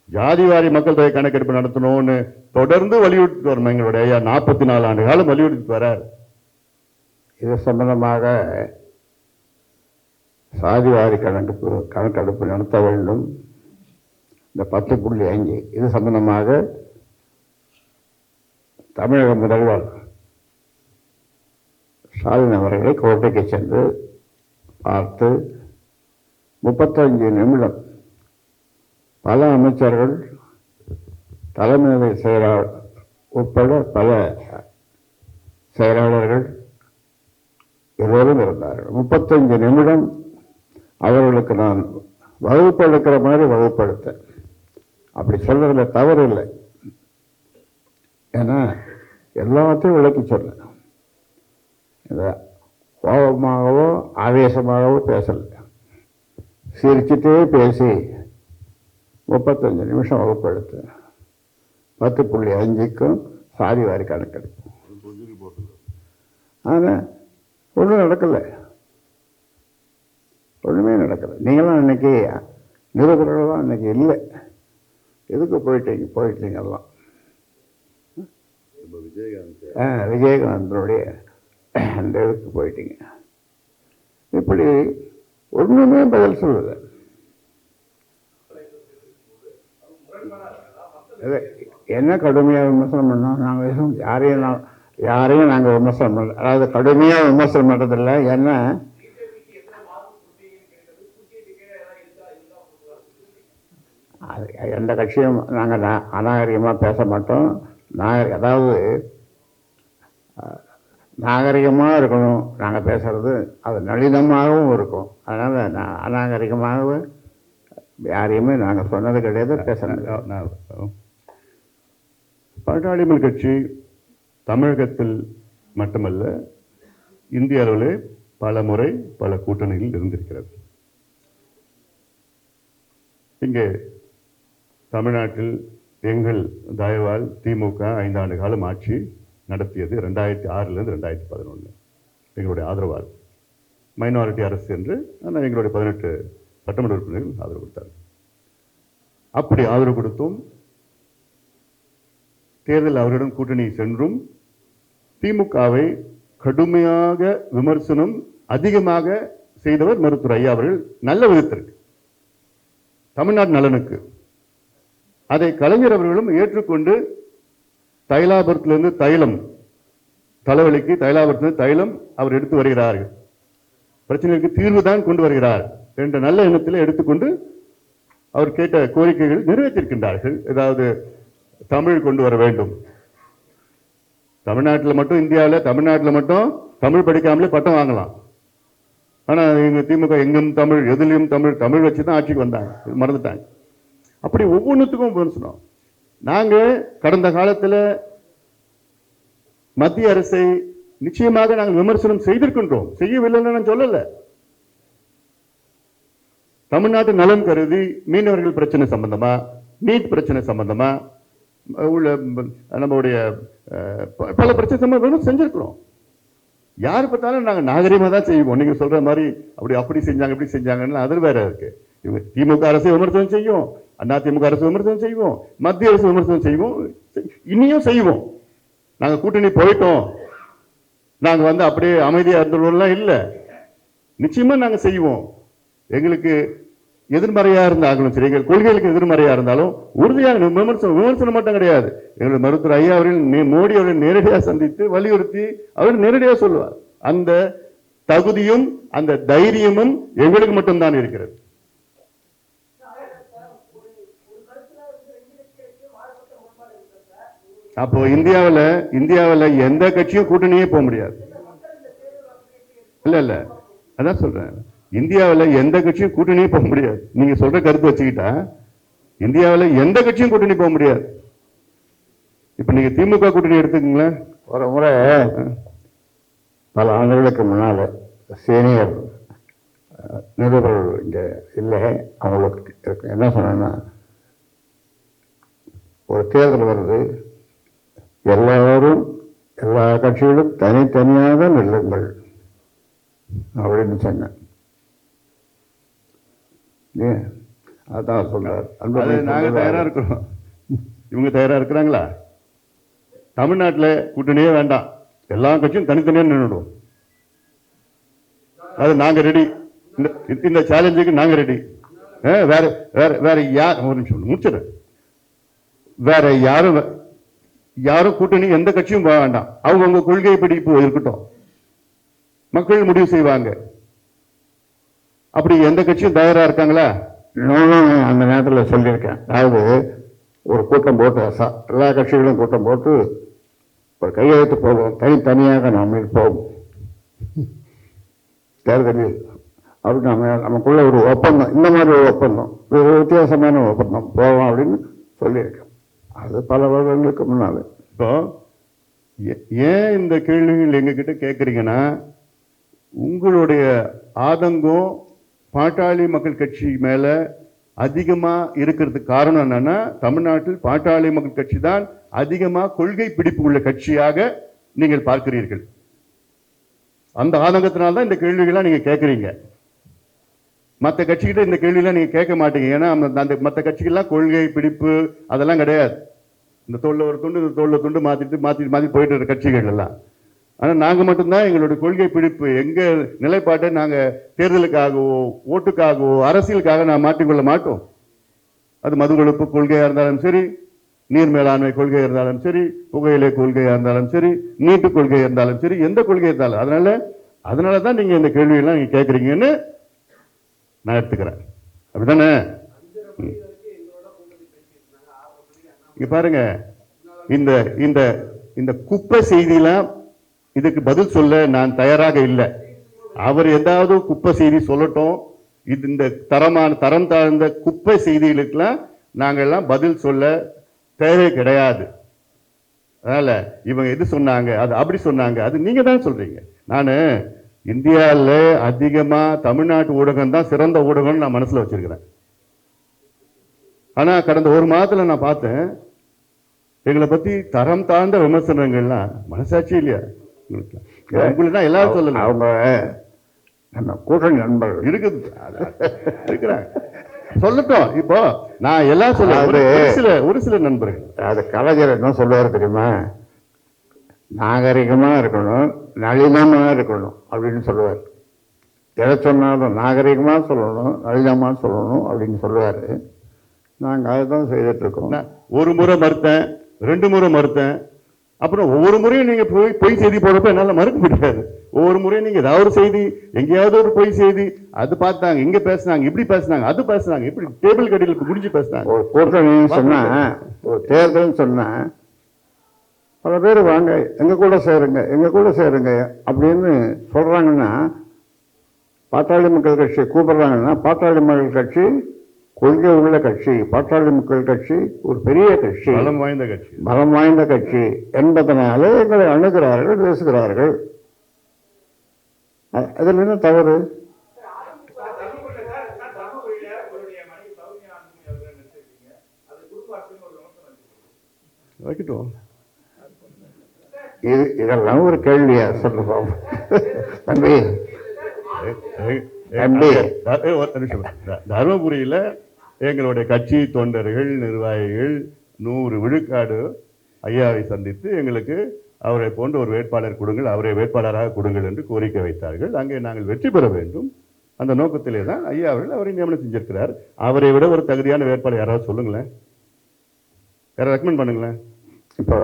S1: ஜாதிவாரி மக்கள் தொகை கணக்கெடுப்பு நடத்தணும்னு தொடர்ந்து வலியுறுத்தி வரணும். எங்களுடைய ஐயா 44 ஆண்டு காலம் வலியுறுத்தி வரார்.
S2: இது சம்பந்தமாக சாதிவாரி கணக்கெடுப்பு நடத்த வேண்டும். இந்த 10.5 இது சம்பந்தமாக தமிழக முதல்வர் ஸ்டாலின் அவர்களை கோட்டைக்கு சென்று பார்த்து 35 நிமிடம் பல அமைச்சர்கள், தலைமை செயலாளர் உட்பட பல செயலாளர்கள் எல்லோரும் இருந்தார்கள். 35 நிமிடம் அவர்களுக்கு நான் வகுப்படுக்கிற மாதிரி வகுப்படுத்தேன். அப்படி சொல்றதுல தவறு இல்லை, ஏன்னா எல்லாத்தையும் விளக்கி சொன்னேன். கோபமாகவோ ஆவேசமாகவோ பேசல, சிரிச்சுட்டே பேசி 35 நிமிஷம் வகுப்படுத்தேன். 10.5க்கும் சாதி வாரி கணக்கெடுப்பு. ஆனால் ஒன்றும் நடக்கலை, ஒன்றுமே நடக்கலை. நீங்களாம் இன்னைக்கு நிருபர்களெல்லாம் இன்னைக்கு இல்லை. எதுக்கு போயிட்டீங்க எல்லாம்? விஜயகாந்தனுடைய அந்த இதுக்கு போயிட்டீங்க. இப்படி ஒன்றுமே பதில் சொல்லலை. என்ன கடுமையாக விமர்சனம் பண்ணோம்? நாங்கள் யாரையும் நாங்கள் விமர்சனம் பண்ணல, அதாவது கடுமையாக விமர்சனம் பண்ணுறதில்லை. ஏன்னா அது எந்த கட்சியும் நாங்கள் அநாகரிகமாக பேச மாட்டோம். அதாவது நாகரிகமாக இருக்கணும் நாங்கள் பேசுறது, அது நளினமாகவும் இருக்கும். அதனால் அநாகரிகமாக யாரையுமே நாங்கள் சொன்னது கிடையாது, பேசுறது.
S1: பாட்டாளி மக்கள் கட்சி தமிழகத்தில் மட்டுமல்ல, இந்திய அளவில் பல முறை பல கூட்டணிகள் இருந்திருக்கிறது. இங்கே தமிழ்நாட்டில் எங்கள் தயவால் திமுக 5 ஆண்டு காலம் ஆட்சி நடத்தியது 2006லேருந்து 2011 எங்களுடைய ஆதரவால் மைனாரிட்டி அரசு என்று ஆனால் எங்களுடைய 18 சட்டமன்ற உறுப்பினர்கள் ஆதரவு கொடுத்தார்கள். அப்படி ஆதரவு கொடுத்தும் தேர்தல் அவரிடம் கூட்டணி சென்றும் திமுகவை கடுமையாக விமர்சனம் அதிகமாக செய்தவர் மருத்துவர் ஐயா அவர்கள். நல்ல விதத்திற்கு, தமிழ்நாடு நலனுக்கு. அதை கலைஞர் அவர்களும் ஏற்றுக்கொண்டு தைலாபுரத்திலிருந்து தைலம், தலைவலிக்கு தைலாபுரத்திலிருந்து தைலம் அவர் எடுத்து வருகிறார்கள், பிரச்சனைக்கு தீர்வு தான் கொண்டு வருகிறார் என்ற நல்ல எண்ணத்தில் எடுத்துக்கொண்டு அவர் கேட்ட கோரிக்கைகள் நிறைவேற்றிருக்கின்றார்கள். ஏதாவது தமிழ் கொண்டு வர வேண்டும், தமிழ்நாட்டில் மட்டும், இந்தியாவில் தமிழ்நாட்டில் மட்டும் தமிழ் படிக்காமலே பட்டம் வாங்கலாம். ஆனால் எங்க திமுக எங்கும் தமிழ், எதிலையும் தமிழ், தமிழ் வச்சு தான் ஆட்சிக்கு வந்தாங்க, மறந்துட்டாங்க. அப்படி ஒவ்வொன்றுத்துக்கும் பேசணும். நாங்கள் கடந்த காலத்தில் மத்திய அரசை நிச்சயமாக நாங்கள் விமர்சனம் செய்திருக்கின்றோம், செய்யவில்லைன்னு நான் சொல்லல. தமிழ்நாட்டு நலன் கருதி மீனவர்கள் பிரச்சனை சம்பந்தமா, நீட் பிரச்சனை சம்பந்தமா உள்ள நம்மளுடைய பல பிரச்சனை சம்பந்தம் செஞ்சிருக்கிறோம். யார் பார்த்தாலும் நாங்கள் நாகரிகமாக தான் செய்வோம். நீங்க சொல்ற மாதிரி அப்படி செஞ்சாங்க இப்படி செஞ்சாங்கன்னு அது வேற இருக்கு. இவங்க திமுக அரசை விமர்சனம் செய்வோம், அண்ணா திமுக அரசு விமர்சனம் செய்வோம், மத்திய அரசு விமர்சனம் செய்வோம், இனியும் செய்வோம். நாங்கள் கூட்டணி போயிட்டோம், நாங்கள் அப்படியே அமைதியாக இருந்தோம்லாம் இல்லை. நிச்சயமா நாங்கள் செய்வோம். எங்களுக்கு எதிர்மறையாக இருந்தாலும் சரி, எங்கள் கொள்கைகளுக்கு எதிர்மறையாக இருந்தாலும் உறுதியாக விமர்சனம் மட்டும் கிடையாது. எங்களுடைய மருத்துவர் ஐயா அவர்கள் மோடி அவர்கள் நேரடியாக சந்தித்து வலியுறுத்தி அவர் நேரடியாக சொல்லுவார். அந்த தகுதியும் அந்த தைரியமும் எங்களுக்கு மட்டும்தான் இருக்கிறது. அப்போ இந்தியாவில் எந்த கட்சியும் கூட்டணியே போக முடியாது. இல்ல அதான் சொல்றேன், இந்தியாவில் எந்த கட்சியும் கூட்டணியே போக முடியாது. நீங்க சொல்ற கருத்து வச்சுக்கிட்டா இந்தியாவில் எந்த கட்சியும் கூட்டணி போக முடியாது. இப்ப நீங்க திமுக கூட்டணி எடுத்துக்கீங்களேன்.
S2: ஒரு முறை பல ஆண்டுகளுக்கு முன்னால சீனியர் நிருபர்கள் இங்க இல்லை, அவங்களுக்கு என்ன சொன்னா, ஒரு தேர்தல் வருது, எல்லாரும் எல்லா கட்சிகளும் தனித்தனியாக நில்லுங்கள் அப்படின்னு சொன்னேன். அதான் சொல்றாரு.
S1: நாங்க தயாரா இருக்கிறோம். இவங்க தயாரா இருக்கிறாங்களா? தமிழ்நாட்டில் கூட்டணியே வேண்டாம், எல்லா கட்சியும் தனித்தனியாக நின்றுடும். அது நாங்க ரெடி, இந்த சேலஞ்சுக்கு நாங்க ரெடி. வேற வேற வேற யார், ஒரு நிமிஷம் முடிச்சிடறேன். வேற யாரும் கூட்டணி எந்த கட்சியும் போக வேண்டாம். அவங்க கொள்கை பிடிப்பு இருக்கட்டும், மக்கள் முடிவு செய்வாங்க. அப்படி எந்த கட்சியும் தயாரா இருக்காங்களா?
S2: அந்த நேரத்தில் சொல்லியிருக்கேன். அதாவது ஒரு கூட்டம் போட்டு எல்லா கட்சிகளும் கூட்டம் போட்டு ஒரு கையெழுத்து போடுவோம், தனித்தனியாக நாம் இருப்போம் தேர்தலில் அப்படின்னு நமக்குள்ள ஒரு ஒப்பந்தம், இந்த மாதிரி ஒரு ஒப்பந்தம், ஒரு வித்தியாசமான ஒப்பந்தம் போவோம் அப்படின்னு சொல்லியிருக்கேன். அது பல வருடங்களுக்கு முன்னால.
S1: இப்போ ஏன் இந்த கேள்விகள் எங்ககிட்ட கேட்குறீங்கன்னா, உங்களுடைய ஆதங்கம் பாட்டாளி மக்கள் கட்சி மேல அதிகமா இருக்கிறதுக்கு காரணம் என்னன்னா, தமிழ்நாட்டில் பாட்டாளி மக்கள் கட்சி தான் அதிகமா கொள்கை பிடிப்பு உள்ள கட்சியாக நீங்கள் பார்க்கிறீர்கள். அந்த ஆதங்கத்தினால்தான் இந்த கேள்விகள்லாம் நீங்க கேட்குறீங்க. மற்ற கட்சிகிட்ட இந்த கேள்வியெல்லாம் நீங்க கேட்க மாட்டீங்க. ஏன்னா அந்த மற்ற கட்சிகள்லாம் கொள்கை பிடிப்பு அதெல்லாம் கிடையாது. இந்த தோல்ல ஒரு துண்டு, இந்த தோல்ல துண்டு மாத்தி போயிட்டு இருக்க கட்சிகள் எல்லாம். ஆனால் நாங்கள் மட்டும்தான் எங்களுடைய கொள்கை பிடிப்பு, எங்க நிலைப்பாட்டை நாங்கள் தேர்தலுக்காகவோ ஓட்டுக்காகவோ அரசியலுக்காக நான் மாற்றிக்கொள்ள மாட்டோம். அது மது ஒழிப்பு கொள்கையாக இருந்தாலும் சரி, நீர் மேலாண்மை கொள்கையாக இருந்தாலும் சரி, புகையிலை கொள்கையாக இருந்தாலும் சரி, நீட்டு கொள்கையாக இருந்தாலும் சரி, எந்த கொள்கை இருந்தாலும். அதனால தான் நீங்க இந்த கேள்வியெல்லாம் நீங்க கேட்குறீங்கன்னு நான் எடுத்துக்கிறேன். அப்படித்தானே? இங்க பாருங்க, இந்த இந்த இந்த குப்பை செய்தியெல்லாம் இதுக்கு பதில் சொல்ல நான் தயாராக இல்லை. அவர் ஏதாவது குப்பை செய்தி சொல்லட்டும். இது இந்த தரம் தாழ்ந்த குப்பை செய்திகளுக்கெல்லாம் நாங்கள்லாம் பதில் சொல்ல தேவை கிடையாது. அதனால இவங்க எது சொன்னாங்க, அது அப்படி சொன்னாங்க, அது நீங்க தான் சொல்றீங்க. நான் இந்தியாவில் அதிகமா தமிழ்நாட்டு ஊடகம் தான் சிறந்த ஊடகம்னு நான் மனசுல வச்சிருக்கிறேன். ஆனால் கடந்த ஒரு மாதத்தில் நான் பார்த்தேன், எங்களை பற்றி தரம் தாழ்ந்த விமர்சனங்கள்லாம் மனசாட்சி இல்லையா உங்களுக்கு தான் எல்லாரும் சொல்லலாம்.
S2: அவங்க நம்ம கூட்டணி நண்பர்கள்
S1: இருக்குது இருக்கிறாங்க, சொல்லட்டும். இப்போ நான் எல்லாம் சொல்ல ஒரு சில நண்பர்கள்,
S2: அது கலைஞர் என்ன சொல்லுவார் தெரியுமா, நாகரிகமாக இருக்கணும், நளினமாக இருக்கணும் அப்படின்னு சொல்லுவார். எதை சொன்னாலும் நாகரிகமாக சொல்லணும், நளினமாக சொல்லணும் அப்படின்னு சொல்லுவார். நாங்கள் அதை தான் செய்துட்டு இருக்கோம்.
S1: ஒரு முறை மறுத்தேன், 2 முறை மறுத்தேன். அப்புறம் ஒவ்வொரு முறையும் நீங்க பொய் செய்தி போடுறப்ப என்னால மறுக்க முடியாது. ஒவ்வொரு முறையும் நீங்க ஏதாவது ஒரு செய்தி, எங்கேயாவது ஒரு பொய் செய்தி, அது பார்த்தாங்க, இங்க பேசினாங்க, இப்படி பேசினாங்க, அது பேசினாங்க, இப்படி டேபிள் கடையில் முடிஞ்சு பேசினாங்க.
S2: ஒரு கூட்டணி சொன்னா, ஒரு தேர்தல் சொன்னா பல பேர் வாங்க எங்க கூட சேருங்க, எங்க கூட சேருங்க அப்படின்னு சொல்றாங்கன்னா, பாட்டாளி மக்கள் கட்சி கூப்பிடுறாங்கன்னா, பாட்டாளி மக்கள் கட்சி கொள்கை உள்ள கட்சி, பாட்டாளி மக்கள் கட்சி ஒரு பெரிய கட்சி,
S1: பலம் வாய்ந்த கட்சி,
S2: பலம் வாய்ந்த கட்சி என்பதனால எங்களை அணுகிறார்கள், பேசுகிறார்கள். அதில் என்ன தவறு?
S1: வைக்கட்டும்,
S2: இதெல்லாம் ஒரு கேள்வியா சொல்லுங்க தம்பி.
S1: தருமபுரியில எங்களுடைய கட்சி தொண்டர்கள், நிர்வாகிகள் 100 விழுக்காடு ஐயாவை சந்தித்து எங்களுக்கு அவரை போன்ற ஒரு வேட்பாளர் கொடுங்கள், அவரை வேட்பாளராக கொடுங்கள் என்று கோரிக்கை வைத்தார்கள். அங்கே நாங்கள் வெற்றி பெற வேண்டும், அந்த நோக்கத்திலே தான் ஐயா அவர்கள் அவரை நியமனம் செஞ்சிருக்கிறார். அவரை விட ஒரு தகுதியான வேட்பாளர் யாராவது சொல்லுங்களேன், யாராவது ரெக்கமெண்ட் பண்ணுங்களேன்.
S2: இப்போ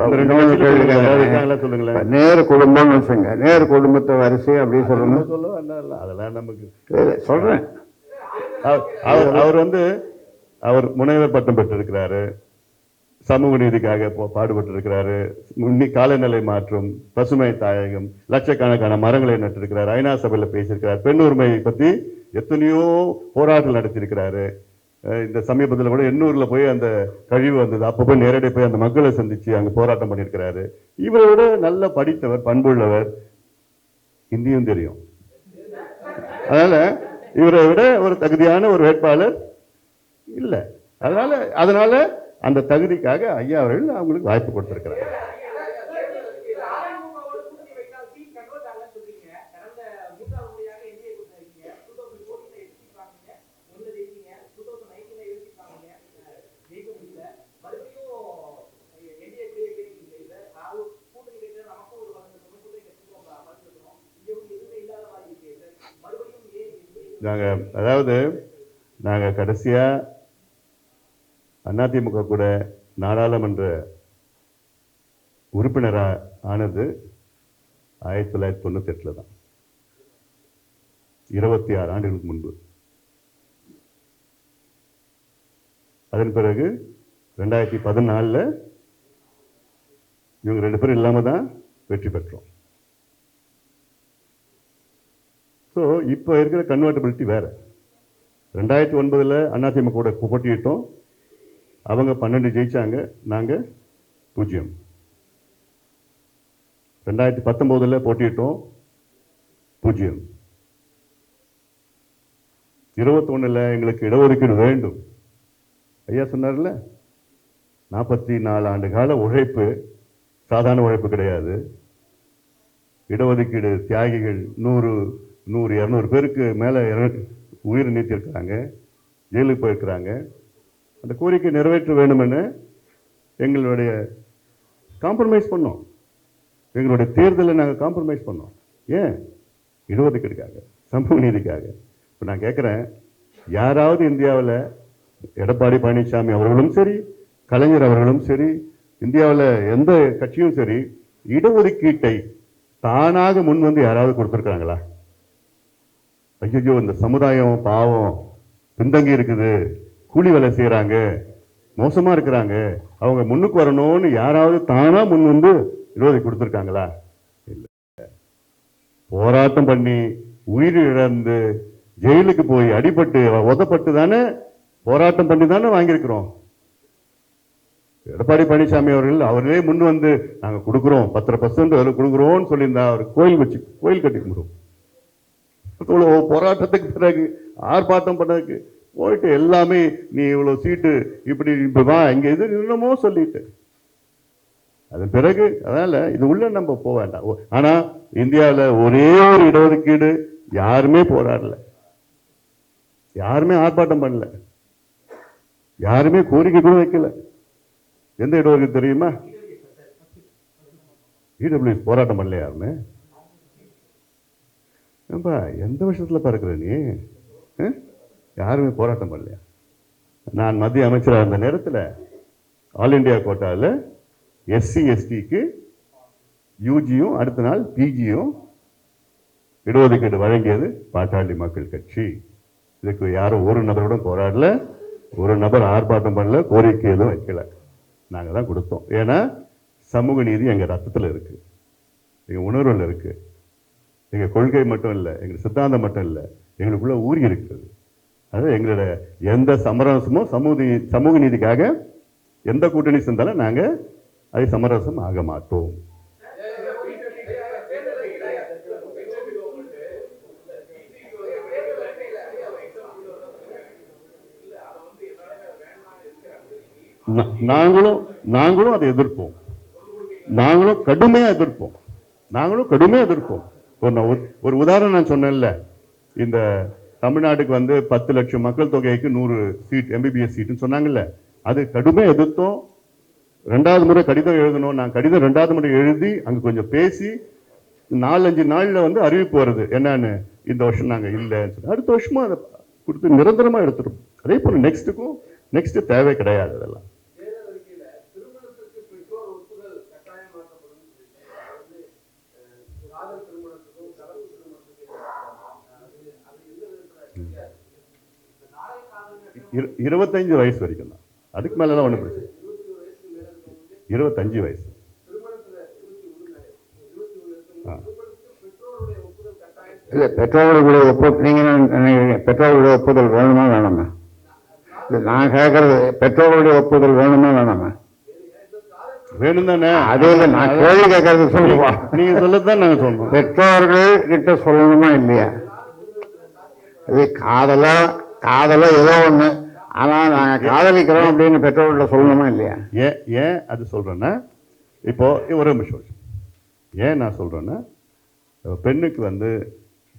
S2: நேரு குடும்பம் வச்சுங்க, நேரு குடும்பத்தை வரிசை அப்படி சொல்லுங்க.
S1: அதெல்லாம் நமக்கு
S2: சொல்றேன்.
S1: அவர் முனைவர் பட்டம் பெற்றிருக்கிறாரு, சமூக நீதிக்காக பாடுபட்டு இருக்கிறாரு, காலநிலை மாற்றம், பசுமை தாயகம், லட்சக்கணக்கான மரங்களை நட்டிருக்கிறார், ஐநா சபையில் பேசியிருக்கிறார், பெண் உரிமை பற்றி எத்தனையோ போராட்டங்கள் நடத்தியிருக்கிறாரு. இந்த சமீபத்தில் கூட எண்ணூர்ல போய் அந்த கழிவு வந்தது, அப்போ போய் நேரடியாக போய் அந்த மக்களை சந்திச்சு அங்கே போராட்டம் பண்ணியிருக்கிறாரு. இவரை விட நல்ல படித்தவர், பண்புள்ளவர், ஹிந்தியும் தெரியும். அதனால இவரை விட ஒரு தகுதியான ஒரு வேட்பாளர் இல்லை. அதனால அந்த தகுதிக்காக ஐயா அவர்கள் அவங்களுக்கு வாய்ப்பு கொடுத்திருக்கிறார். நாங்கள் கடைசியாக அதிமுக கூட நாடாளுமன்ற உறுப்பினராக ஆனது 1998 தான், 26 ஆண்டுகளுக்கு முன்பு. அதன் பிறகு 2014 இவங்க 2 பேரும் இல்லாம தான் வெற்றி பெற்றோம். ஸோ இப்போ இருக்கிற கன்வெர்டபிலிட்டி வேற. 2009 அதிமுக கூட போட்டியிட்டோம், அவங்க 12 ஜெயிச்சாங்க, நாங்கள் 0. 2019 போட்டியிட்டோம், 0. 21 எங்களுக்கு இடஒதுக்கீடு வேண்டும். ஐயா சொன்னார்ல, 44 ஆண்டு கால உழைப்பு சாதாரண உழைப்பு கிடையாது. இடஒதுக்கீடு தியாகிகள் 100-200 பேருக்கு மேலே உயிர் நீத்திருக்கிறாங்க, ஜெயிலுக்கு போயிருக்கிறாங்க. அந்த கோரிக்கை நிறைவேற்ற வேண்டுமென்னு எங்களுடைய காம்ப்ரமைஸ் பண்ணோம். எங்களுடைய தேர்தலில் நாங்கள் காம்ப்ரமைஸ் பண்ணோம். ஏன்? இடஒதுக்கீடுக்காக, சமூக நீதிக்காக. இப்போ நான் கேட்குறேன், யாராவது இந்தியாவில் எடப்பாடி பழனிசாமி அவர்களும் சரி, கலைஞர் அவர்களும் சரி, இந்தியாவில் எந்த கட்சியும் சரி, இடஒதுக்கீட்டை தானாக முன் வந்து யாராவது கொடுத்துருக்காங்களா? ஐயோ இந்த சமுதாயம் பாவம் பின்தங்கி இருக்குது, கூலி வேலை செய்கிறாங்க, மோசமாக இருக்கிறாங்க, அவங்க முன்னுக்கு வரணும்னு யாராவது தானா முன் வந்து இடஒதுக்கீடு கொடுத்துருக்காங்களா? இல்லை. போராட்டம் பண்ணி உயிர் இழந்து ஜெயிலுக்கு போய் அடிபட்டு உதப்பட்டு தானே, போராட்டம் பண்ணி தானே வாங்கியிருக்கிறோம். எடப்பாடி பழனிசாமி அவர்களே முன் வந்து நாங்கள் கொடுக்குறோம், 10% கொடுக்குறோம்னு சொல்லியிருந்தா அவர் கோயில் கட்டி கும்பிடுவோம். போராட்டத்துக்கு பிறகு, ஆர்ப்பாட்டம் பண்ணதுக்கு போயிட்டு எல்லாமே நீ இவ்வளவு சீட்டு இப்படி இப்ப வா இங்க இது இன்னமோ சொல்லிட்டு அதன் பிறகு அதனால இது உள்ள நம்ம போக வேண்டாம். ஆனா இந்தியாவில் ஒரே ஒரு இடஒதுக்கீடு யாருமே போராடல, யாருமே ஆர்ப்பாட்டம் பண்ணல, யாருமே கோரிக்கை கூட வைக்கல. எந்த இடஒதுக்கீடு தெரியுமா? இடபிள்யூஎஸ் போராட்டம் பண்ணல யாருமே. ஏன்பா எந்த விஷயத்துல பார்க்கிற நீ? யாருமே போராட்டம் பண்ணலையா? நான் மத்திய அமைச்சராக இருந்த நேரத்தில் ஆல் இண்டியா கோட்டாவில் எஸ்சி எஸ்டிக்கு யூஜியும் அடுத்த நாள் பிஜியும் இடஒதுக்கீடு வழங்கியது பாட்டாளி மக்கள் கட்சி. இதுக்கு யாரும் ஒரு நபரோட போராடல, ஒரு நபர் ஆர்ப்பாட்டம் பண்ணல, கோரிக்கை எதுவும் வைக்கல. நாங்கள் தான் கொடுத்தோம். ஏன்னா சமூக நீதி எங்கள் ரத்தத்தில் இருக்கு, எங்கள் உணர்வில் இருக்கு. எங்கள் கொள்கை மட்டும் இல்லை, எங்கள் சித்தாந்தம் மட்டும் இல்லை, எங்களுக்குள்ள ஊறி இருக்குது. அது எங்களோட எந்த சமரசமும் சமூக நீதிக்காக எந்த கூட்டணி சேர்ந்தாலும் நாங்கள் அதை சமரசம் ஆக மாட்டோம். நாங்களும் அதை எதிர்ப்போம். நாங்களும் கடுமையா எதிர்ப்போம். ஒரு உதாரணம் நான் சொன்னேன்ல, இந்த தமிழ்நாட்டுக்கு 10 லட்சம் மக்கள் தொகைக்கு 100 சீட் எம்பிபிஎஸ் சீட்னு சொன்னாங்கல்ல, அது கடுமையா எதிர்த்தோம். 2வது முறை கடிதம் எழுதணும். நான் கடிதம் 2வது முறை எழுதி அங்க கொஞ்சம் பேசி 4-5 நாள்ல அறிவிப்பு வருது என்னன்னு, இந்த வருஷம் நாங்க இல்லைன்னு சொல்லி அடுத்த வருஷமும் அதை கொடுத்து நிரந்தரமா எடுத்துரும். அதே போல நெக்ஸ்ட் தேவை கிடையாது. அதெல்லாம் இரு- 25 வயசு வரைக்கும் தான். அதுக்கு மேலலாம் ஒன்றும் பிரச்சனை. 25 வயசு.
S2: இல்லை, பெற்றோர்களுடைய பெற்றோர்களுடைய ஒப்புதல் வேணுமா வேணாமா? இல்லை, நான் கேட்கறது பெற்றோர்களுடைய ஒப்புதல் வேணுமா வேணாமா?
S1: வேணும் தானே?
S2: அதே இல்லை, நான் கேள்வி கேட்கறது சொல்லுவா.
S1: நீங்க சொல்லத்தான் நாங்க சொல்றோம்.
S2: பெற்றோர்கள் கிட்ட சொல்லணுமா இல்லையா? இது காதலோ ஏதோ ஒண்ணு, ஆனா நாங்க காதலிக்கிறோம் அப்படின்னு பெற்றோர்கள்ட்ட சொல்லணுமா இல்லையா?
S1: ஏன் அது சொல்றேன்னா, இப்போ ஒரு நிமிஷம். ஏன் நான் சொல்றேன்னா, பெண்ணுக்கு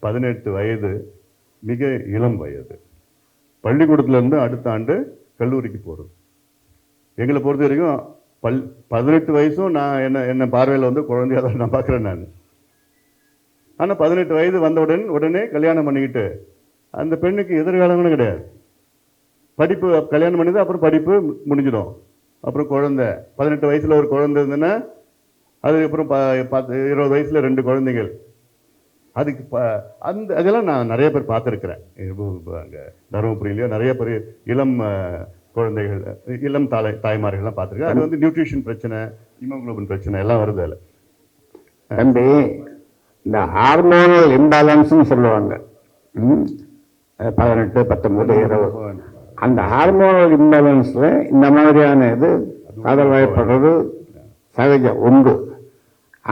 S1: 18 வயது மிக இளம் வயது. பள்ளிக்கூடத்துல இருந்து அடுத்த ஆண்டு கல்லூரிக்கு போறது. எங்களை பொறுத்த வரைக்கும் 18 வயசும் நான் என்ன பார்வையில் குழந்தையா தான் நான் பார்க்குறேன் நான். ஆனா 18 வயது வந்தவுடன் உடனே கல்யாணம் பண்ணிக்கிட்டு அந்த பெண்ணுக்கு எதிர்காலங்களும் கிடையாது. படிப்பு கல்யாணம் பண்ணிது, அப்புறம் படிப்பு முடிஞ்சிடும், அப்புறம் குழந்தை. 18 வயசுல ஒரு குழந்தை இருந்ததுன்னா அதுக்கப்புறம் 20 வயசுல 2 குழந்தைகள். அதுக்கு அதெல்லாம் நான் நிறைய பேர் பார்த்துருக்கிறேன். அங்கே தருமபுரியிலேயோ நிறைய பேர் இளம் குழந்தைகள், இளம் தாய்மார்கள்லாம் பார்த்துருக்கேன். அது நியூட்ரிஷன் பிரச்சனை, ஹீமோகுளோபின் பிரச்சனை எல்லாம் வருது. அதில்
S2: தம்பி, இந்த ஹார்மோனல் இம்பேலன்ஸ்னு சொல்லுவாங்க. 18, 19, 20 அந்த ஹார்மோனல் இம்பேலன்ஸ்ல இந்த மாதிரியான இது காதல் வயப்படுறது சகஜம் உண்டு.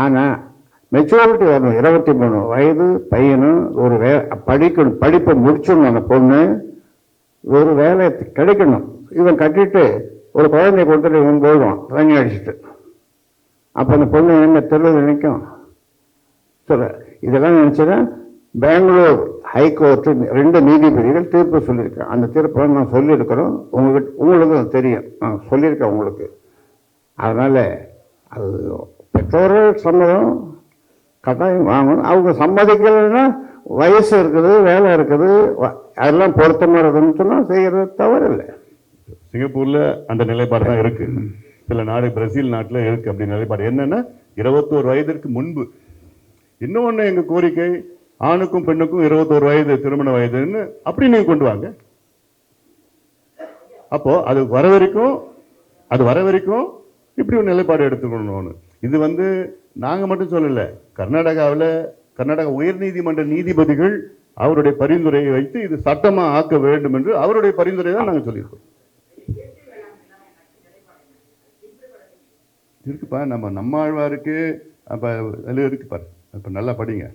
S2: ஆனா மெச்சூரிட்டி வரணும். 23 வயது பையனும் ஒரு படிப்பை முடிச்சிடணும். அந்த பொண்ணு ஒரு வேலை கிடைக்கணும். இவன் கட்டிட்டு ஒரு குழந்தைய கொடுத்துட்டு இவன் போயிடுவான் தண்ணி அடிச்சுட்டு. அப்போ அந்த பொண்ணு என்ன தெரியல நினைக்கும். சொல்ல இதெல்லாம் நினைச்சுன்னா பெங்களூர் ஹைகோர்ட்டு 2 நீதிபதிகள் தீர்ப்பு சொல்லியிருக்கேன். அந்த தீர்ப்பை நான் சொல்லியிருக்கிறோம். உங்களுக்கு தெரியும், நான் சொல்லியிருக்கேன் உங்களுக்கு. அதனால் அது பெற்றோர்கள் சம்மதம் கட்டாயம் வாங்கணும். அவங்க சம்மதிக்கலைன்னா வயசு இருக்குது, வேலை இருக்குது, அதெல்லாம் பொருத்தமாக இருக்குதுன்னு சொன்னால் செய்கிறது தவறு இல்லை.
S1: சிங்கப்பூர்ல அந்த நிலைப்பாடு தான் இருக்கு. சில நாடு, பிரேசில் நாட்டில் இருக்கு அப்படி நிலைப்பாடு. என்னன்னா 21 வயதிற்கு முன்பு. இன்னொன்று எங்க கோரிக்கை, ஆணுக்கும் பெண்ணுக்கும் 21 வயது திருமண வயதுன்னு அப்படி நீங்க கொண்டு வாங்க. அப்போ அது வர வரைக்கும் இப்படி ஒரு நிலைப்பாடு எடுத்துக்கணும்னு. இது நாங்க மட்டும் சொல்லல. கர்நாடகா உயர்நீதிமன்ற நீதிபதிகள் அவருடைய பரிந்துரையை வைத்து இது சட்டமா ஆக்க வேண்டும் என்று அவருடைய பரிந்துரை தான் நாங்க சொல்லியிருக்கோம். இருக்குப்பா, நம்மாழ்வாருக்கு அப்ப அதில் இருக்கு பாரு. இப்போ நல்லா படிங்க.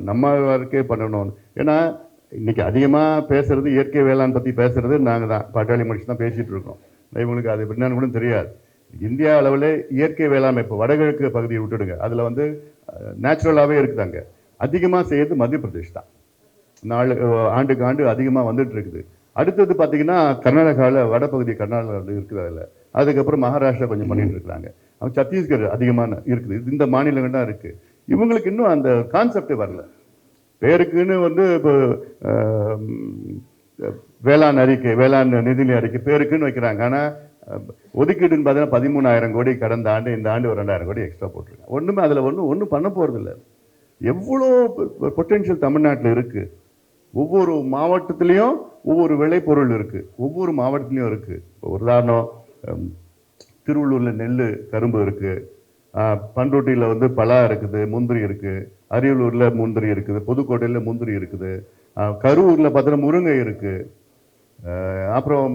S1: நம்மாழ்வாருக்கே பண்ணணும். ஏன்னா இன்னைக்கு அதிகமாக பேசுறது இயற்கை வேளாண் பற்றி பேசுறது நாங்கள் தான், பாட்டாளி மனுஷன் தான் பேசிகிட்டு இருக்கோம். இவங்களுக்கு அது என்னன்னு கூட தெரியாது. இந்தியா அளவில் இயற்கை வேளாண்மை இப்போ வடகிழக்கு பகுதியை விட்டுடுங்க, அதில் வந்து நேச்சுரலாகவே இருக்குதாங்க. அதிகமாக செய்யறது மத்திய பிரதேஷ் தான். ஆண்டுக்கு ஆண்டு அதிகமாக வந்துட்டு இருக்குது. அடுத்தது பார்த்தீங்கன்னா கர்நாடகாவில், வடபகுதி கர்நாடகாவில் இருக்குது. அதில் அதுக்கப்புறம் மகாராஷ்டிரா கொஞ்சம் பண்ணிட்டு இருக்கிறாங்க. சத்தீஸ்கர் அதிகமான இருக்குது. இந்த மாநிலங்கள் தான் இருக்குது. இவங்களுக்கு இன்னும் அந்த கான்செப்டே வரல. பேருக்குன்னு வந்து இப்போ வேளாண் அறிக்கை, வேளாண் நிதிநிலை அறிக்கை பேருக்குன்னு வைக்கிறாங்க. ஆனால் ஒதுக்கீடுன்னு பார்த்தீங்கன்னா 13,000 கோடி கடந்த ஆண்டு, இந்த ஆண்டு ஒரு 2,000 கோடி எக்ஸ்ட்ரா போட்டிருக்காங்க. ஒன்றுமே அதில் ஒன்றும் பண்ண போகிறதில்ல. எவ்வளோ பொட்டென்ஷியல் தமிழ்நாட்டில் இருக்குது. ஒவ்வொரு மாவட்டத்திலையும் ஒவ்வொரு விளைபொருள் இருக்குது, ஒவ்வொரு மாவட்டத்திலையும் இருக்குது. ஒரு உதாரணம், திருவள்ளூரில் நெல், கரும்பு இருக்குது. பண்ருட்டியில் வந்து பலா இருக்குது, முந்திரி இருக்குது. அரியலூரில் முந்திரி இருக்குது, புதுக்கோட்டையில் முந்திரி இருக்குது. கரூரில் பார்த்தீங்கன்னா முருங்கை இருக்குது. அப்புறம்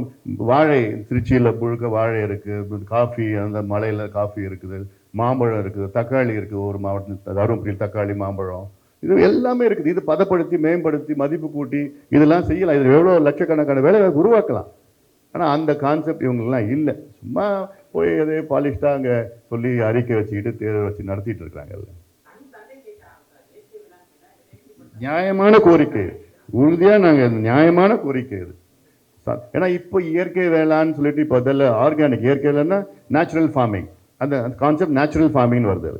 S1: வாழை, திருச்சியில் முழுக்க வாழை இருக்குது. காஃபி, அந்த மலையில் காஃபி இருக்குது. மாம்பழம் இருக்குது, தக்காளி இருக்குது. ஒரு மாவட்டத்தில் தருமபுரியில் தக்காளி, மாம்பழம், இது எல்லாமே இருக்குது. இது பதப்படுத்தி, மேம்படுத்தி, மதிப்பு கூட்டி இதெல்லாம் செய்யலாம். இது எவ்வளோ லட்சக்கணக்கான வேலைகளை உருவாக்கலாம். ஆனால் அந்த கான்செப்ட் இவங்களுக்குலாம் இல்லை. சும்மா போய் அதே பாலிஷ்டாக அங்கே சொல்லி அறிக்கை வச்சுக்கிட்டு தேர்தல் வச்சு நடத்திட்டு இருக்கிறாங்க. நியாயமான கோரிக்கை, உறுதியாக நாங்கள் நியாயமான கோரிக்கை இது. ஏன்னா இப்போ இயற்கை வேளான்னு சொல்லிட்டு இப்போ அதில் ஆர்கானிக், இயற்கை வேலைன்னா நேச்சுரல் ஃபார்மிங், அந்த கான்செப்ட் நேச்சுரல் ஃபார்மிங்னு வருது.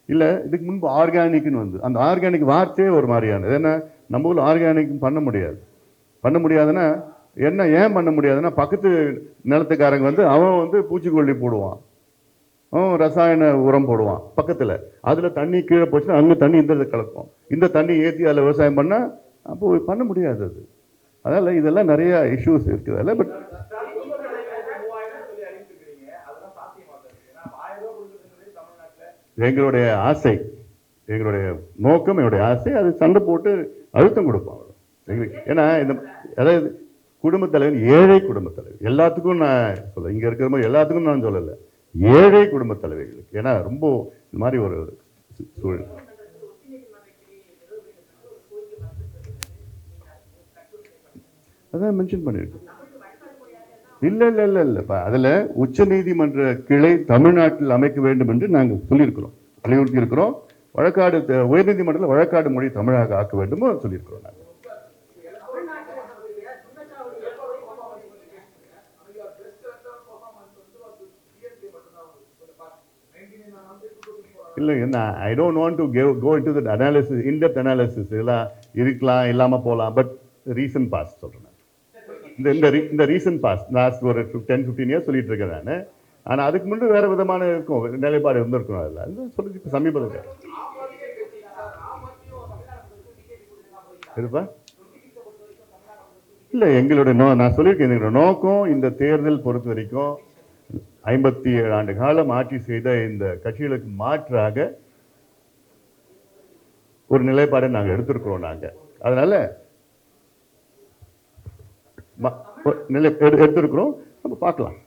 S1: இல்லை, இதுக்கு முன்பு ஆர்கானிக்னு வந்து அந்த ஆர்கானிக் வார்த்தையே ஒரு மாதிரியானது. ஏன்னா நம்ம ஊரில் ஆர்கானிக் பண்ண முடியாதுன்னா என்ன, ஏன் பண்ண முடியாதுன்னா பக்கத்து நிலத்துக்காரங்க வந்து அவன் வந்து பூச்சிக்கொல்லி போடுவான், அவன் ரசாயன உரம் போடுவான் பக்கத்தில். அதில் தண்ணி கீழே போச்சுன்னா அங்கே தண்ணி இந்த கலக்கும், இந்த தண்ணி ஏற்றி அதில் விவசாயம் பண்ணால் அப்போ பண்ண முடியாது அது. அதனால் இதெல்லாம் நிறையா இஷ்யூஸ் இருக்குது அதில். பட் எங்களுடைய ஆசை, எங்களுடைய நோக்கம், என்னுடைய ஆசை, அது சண்டை போட்டு அழுத்தம் கொடுப்போம். ஏன்னா இந்த அதாவது குடும்பத் தலைவர், ஏழை குடும்பத் தலைவர் எல்லாத்துக்கும் நான் சொல்ல, இங்கே இருக்கிற மாதிரி எல்லாத்துக்கும் நான் சொல்லலை, ஏழை குடும்பத் தலைவர்களுக்கு. ஏன்னா ரொம்ப இந்த மாதிரி ஒரு சூழல். அதான் மென்ஷன் பண்ணியிருக்கேன். இல்லைப்பா, அதில் உச்ச நீதிமன்ற கிளை தமிழ்நாட்டில் அமைக்க வேண்டும் என்று நாங்கள் சொல்லியிருக்கிறோம், வலியுறுத்தி இருக்கிறோம். வழக்காடு, உயர்நீதிமன்றத்தில் வழக்காடு மொழி தமிழாக ஆக்க வேண்டும் சொல்லியிருக்கிறோம் நாங்கள். இல்லை, என்ன, I don't want to go into that analysis, in depth analysis. இதெல்லாம் இருக்கலாம், இல்லாமல் போகலாம். பட் ரீசன் பாஸ் சொல்கிறேன். இந்த ரீசன் பாஸ் லாஸ்ட் ஒரு 10-15 இயர்ஸ் சொல்லிட்டு இருக்கேன் நான். ஆனால் அதுக்கு முன்னாடி வேறு விதமான இருக்கும், நிலைப்பாடு இருந்திருக்கும். அதில் சொல்லி இப்போ சமீபத்தில் இருப்பா. இல்லை, எங்களுடைய நான் சொல்லியிருக்கேன், எங்களுடைய நோக்கம் இந்த தேர்தல் பொறுத்த வரைக்கும் 57 ஆண்டு காலம் ஆட்சி செய்த இந்த கட்சிகளுக்கு மாற்றாக ஒரு நிலைப்பாடை நாங்கள் எடுத்திருக்கிறோம். நாங்கள் அதனால எடுத்திருக்கிறோம். நம்ம பார்க்கலாம்.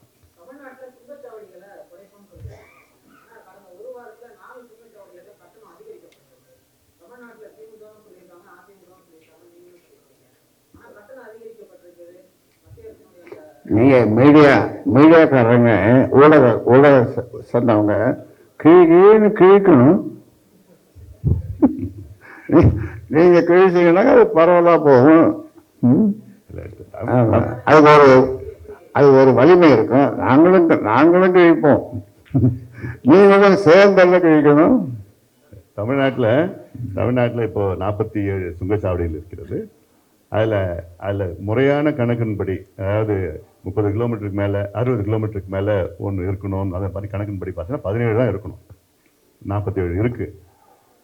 S2: நீங்க மீடியாக்காரங்க, ஊடக சொன்னவங்க கீழே கிழிக்கணும். நீங்க கிழிச்சீங்கன்னா அது பரவலா போகும். அது ஒரு வலிமை இருக்கும். நாங்களும் கிழிப்போம், நீங்களும் சேர்ந்தெல்லாம் கிழிக்கணும்.
S1: தமிழ்நாட்டில் இப்போ 47 சுங்கச்சாவடிகள் இருக்கிறது. அதில் முறையான கணக்கின்படி, அதாவது 30 கிலோமீட்டருக்கு மேலே, 60 கிலோமீட்டருக்கு மேலே ஒன்று இருக்கணும். அதை மாதிரி கணக்கின்படி பார்த்தீங்கன்னா 17 தான் இருக்கணும். 47 இருக்குது.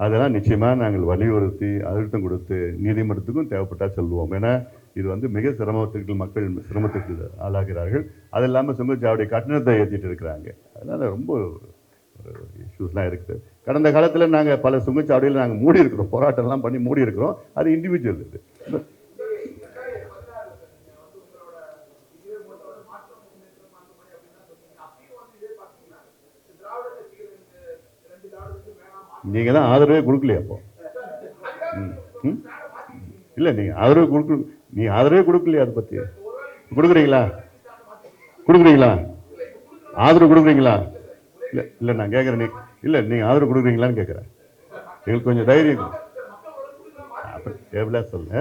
S1: அதெல்லாம் நிச்சயமாக நாங்கள் வலியுறுத்தி அழுத்தம் கொடுத்து நீதிமன்றத்துக்கும் தேவைப்பட்டால் சொல்லுவோம். ஏன்னா இது வந்து மிக சிரமத்துக்கு, மக்கள் சிரமத்துக்கு ஆளாகிறார்கள். அது இல்லாமல் சுங்கச்சாவடி கட்டணத்தை ஏற்றிட்டு இருக்கிறாங்க. அதனால் ரொம்ப இஷ்யூஸ்லாம் இருக்குது. கடந்த காலத்தில் நாங்கள் பல சுங்கச்சாவடியில் நாங்கள் மூடி இருக்கிறோம், போராட்டம்லாம் பண்ணி மூடி இருக்கிறோம். அது இண்டிவிஜுவல் இது. நீங்கள் தான் ஆதரவே கொடுக்கலையா அப்போ? இல்லை நீங்கள் ஆதரவு கொடுக்க, நீ ஆதரவே கொடுக்கலையா? அதை பற்றி கொடுக்குறீங்களா? ஆதரவு கொடுக்குறீங்களா? இல்லை இல்லை நான் கேட்குறேன், நீ இல்லை நீங்கள் ஆதரவு கொடுக்குறீங்களான்னு கேட்குறேன். எங்களுக்கு கொஞ்சம் தைரியம் அப்படி எவ்வளோ சொல்லுங்க.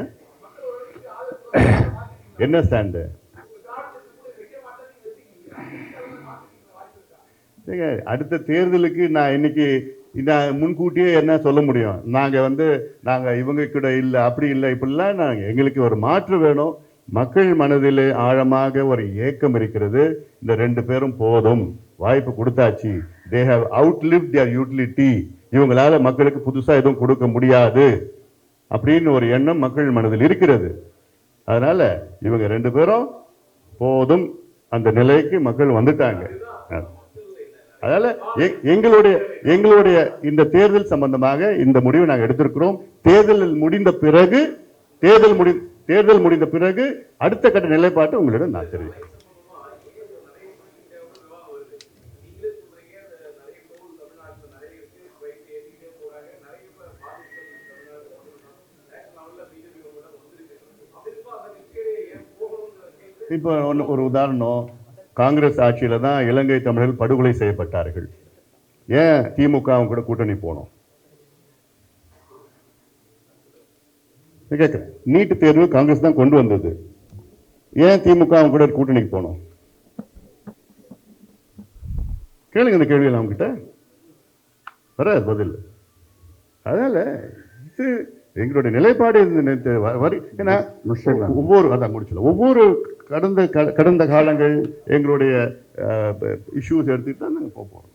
S1: என்ன ஸ்டாண்டு? அடுத்த தேர்தலுக்கு நான் இன்னைக்கு நான் முன்கூட்டியே என்ன சொல்ல முடியும்? நாங்கள் இவங்க கூட இல்லை, அப்படி இல்லை, இப்படிலாம் நாங்கள் எங்களுக்கு ஒரு மாற்று வேணும். மக்கள் மனதில் ஆழமாக ஒரு ஏக்கம் இருக்கிறது. இந்த 2 பேரும் போதும், வாய்ப்பு கொடுத்தாச்சு, தே ஹவ் அவுட்லிவ்ட் தியர் யூட்டிலிட்டி, இவங்களால மக்களுக்கு புதுசாக எதுவும் கொடுக்க முடியாது அப்படின்னு ஒரு எண்ணம் மக்கள் மனதில் இருக்கிறது. அதனால இவங்க 2 பேரும் போதும், அந்த நிலைக்கு மக்கள் வந்துட்டாங்க. அதனால எங்களுடைய இந்த தேர்தல் சம்பந்தமாக இந்த முடிவை நாங்கள் எடுத்திருக்கிறோம். தேர்தல் முடிந்த பிறகு அடுத்த கட்ட நிலைப்பாட்டை உங்களிடம் நான் தெரிவிக்கிறேன். இப்போ ஒரு உதாரணம், காங்கிரஸ் ஆட்சியில தான் இலங்கை தமிழர்கள் படுகொலை செய்யப்பட்டார்கள். ஏன் திமுக கூட கூட்டணி போனோம்? கேட்கிறேன். நீட் தேர்வு காங்கிரஸ் தான் கொண்டு வந்தது. ஏன் திமுக கூட கூட்டணிக்கு போனோம்? கேளுங்க இந்த கேள்வியில் அவங்க கிட்ட வர பதில். அதனால இது எங்களுடைய நிலைப்பாடு. ஒவ்வொரு கடந்த காலங்கள் எங்களுடைய இஷ்யூஸ் எடுத்துட்டு தான் நாங்கள் போகிறோம்.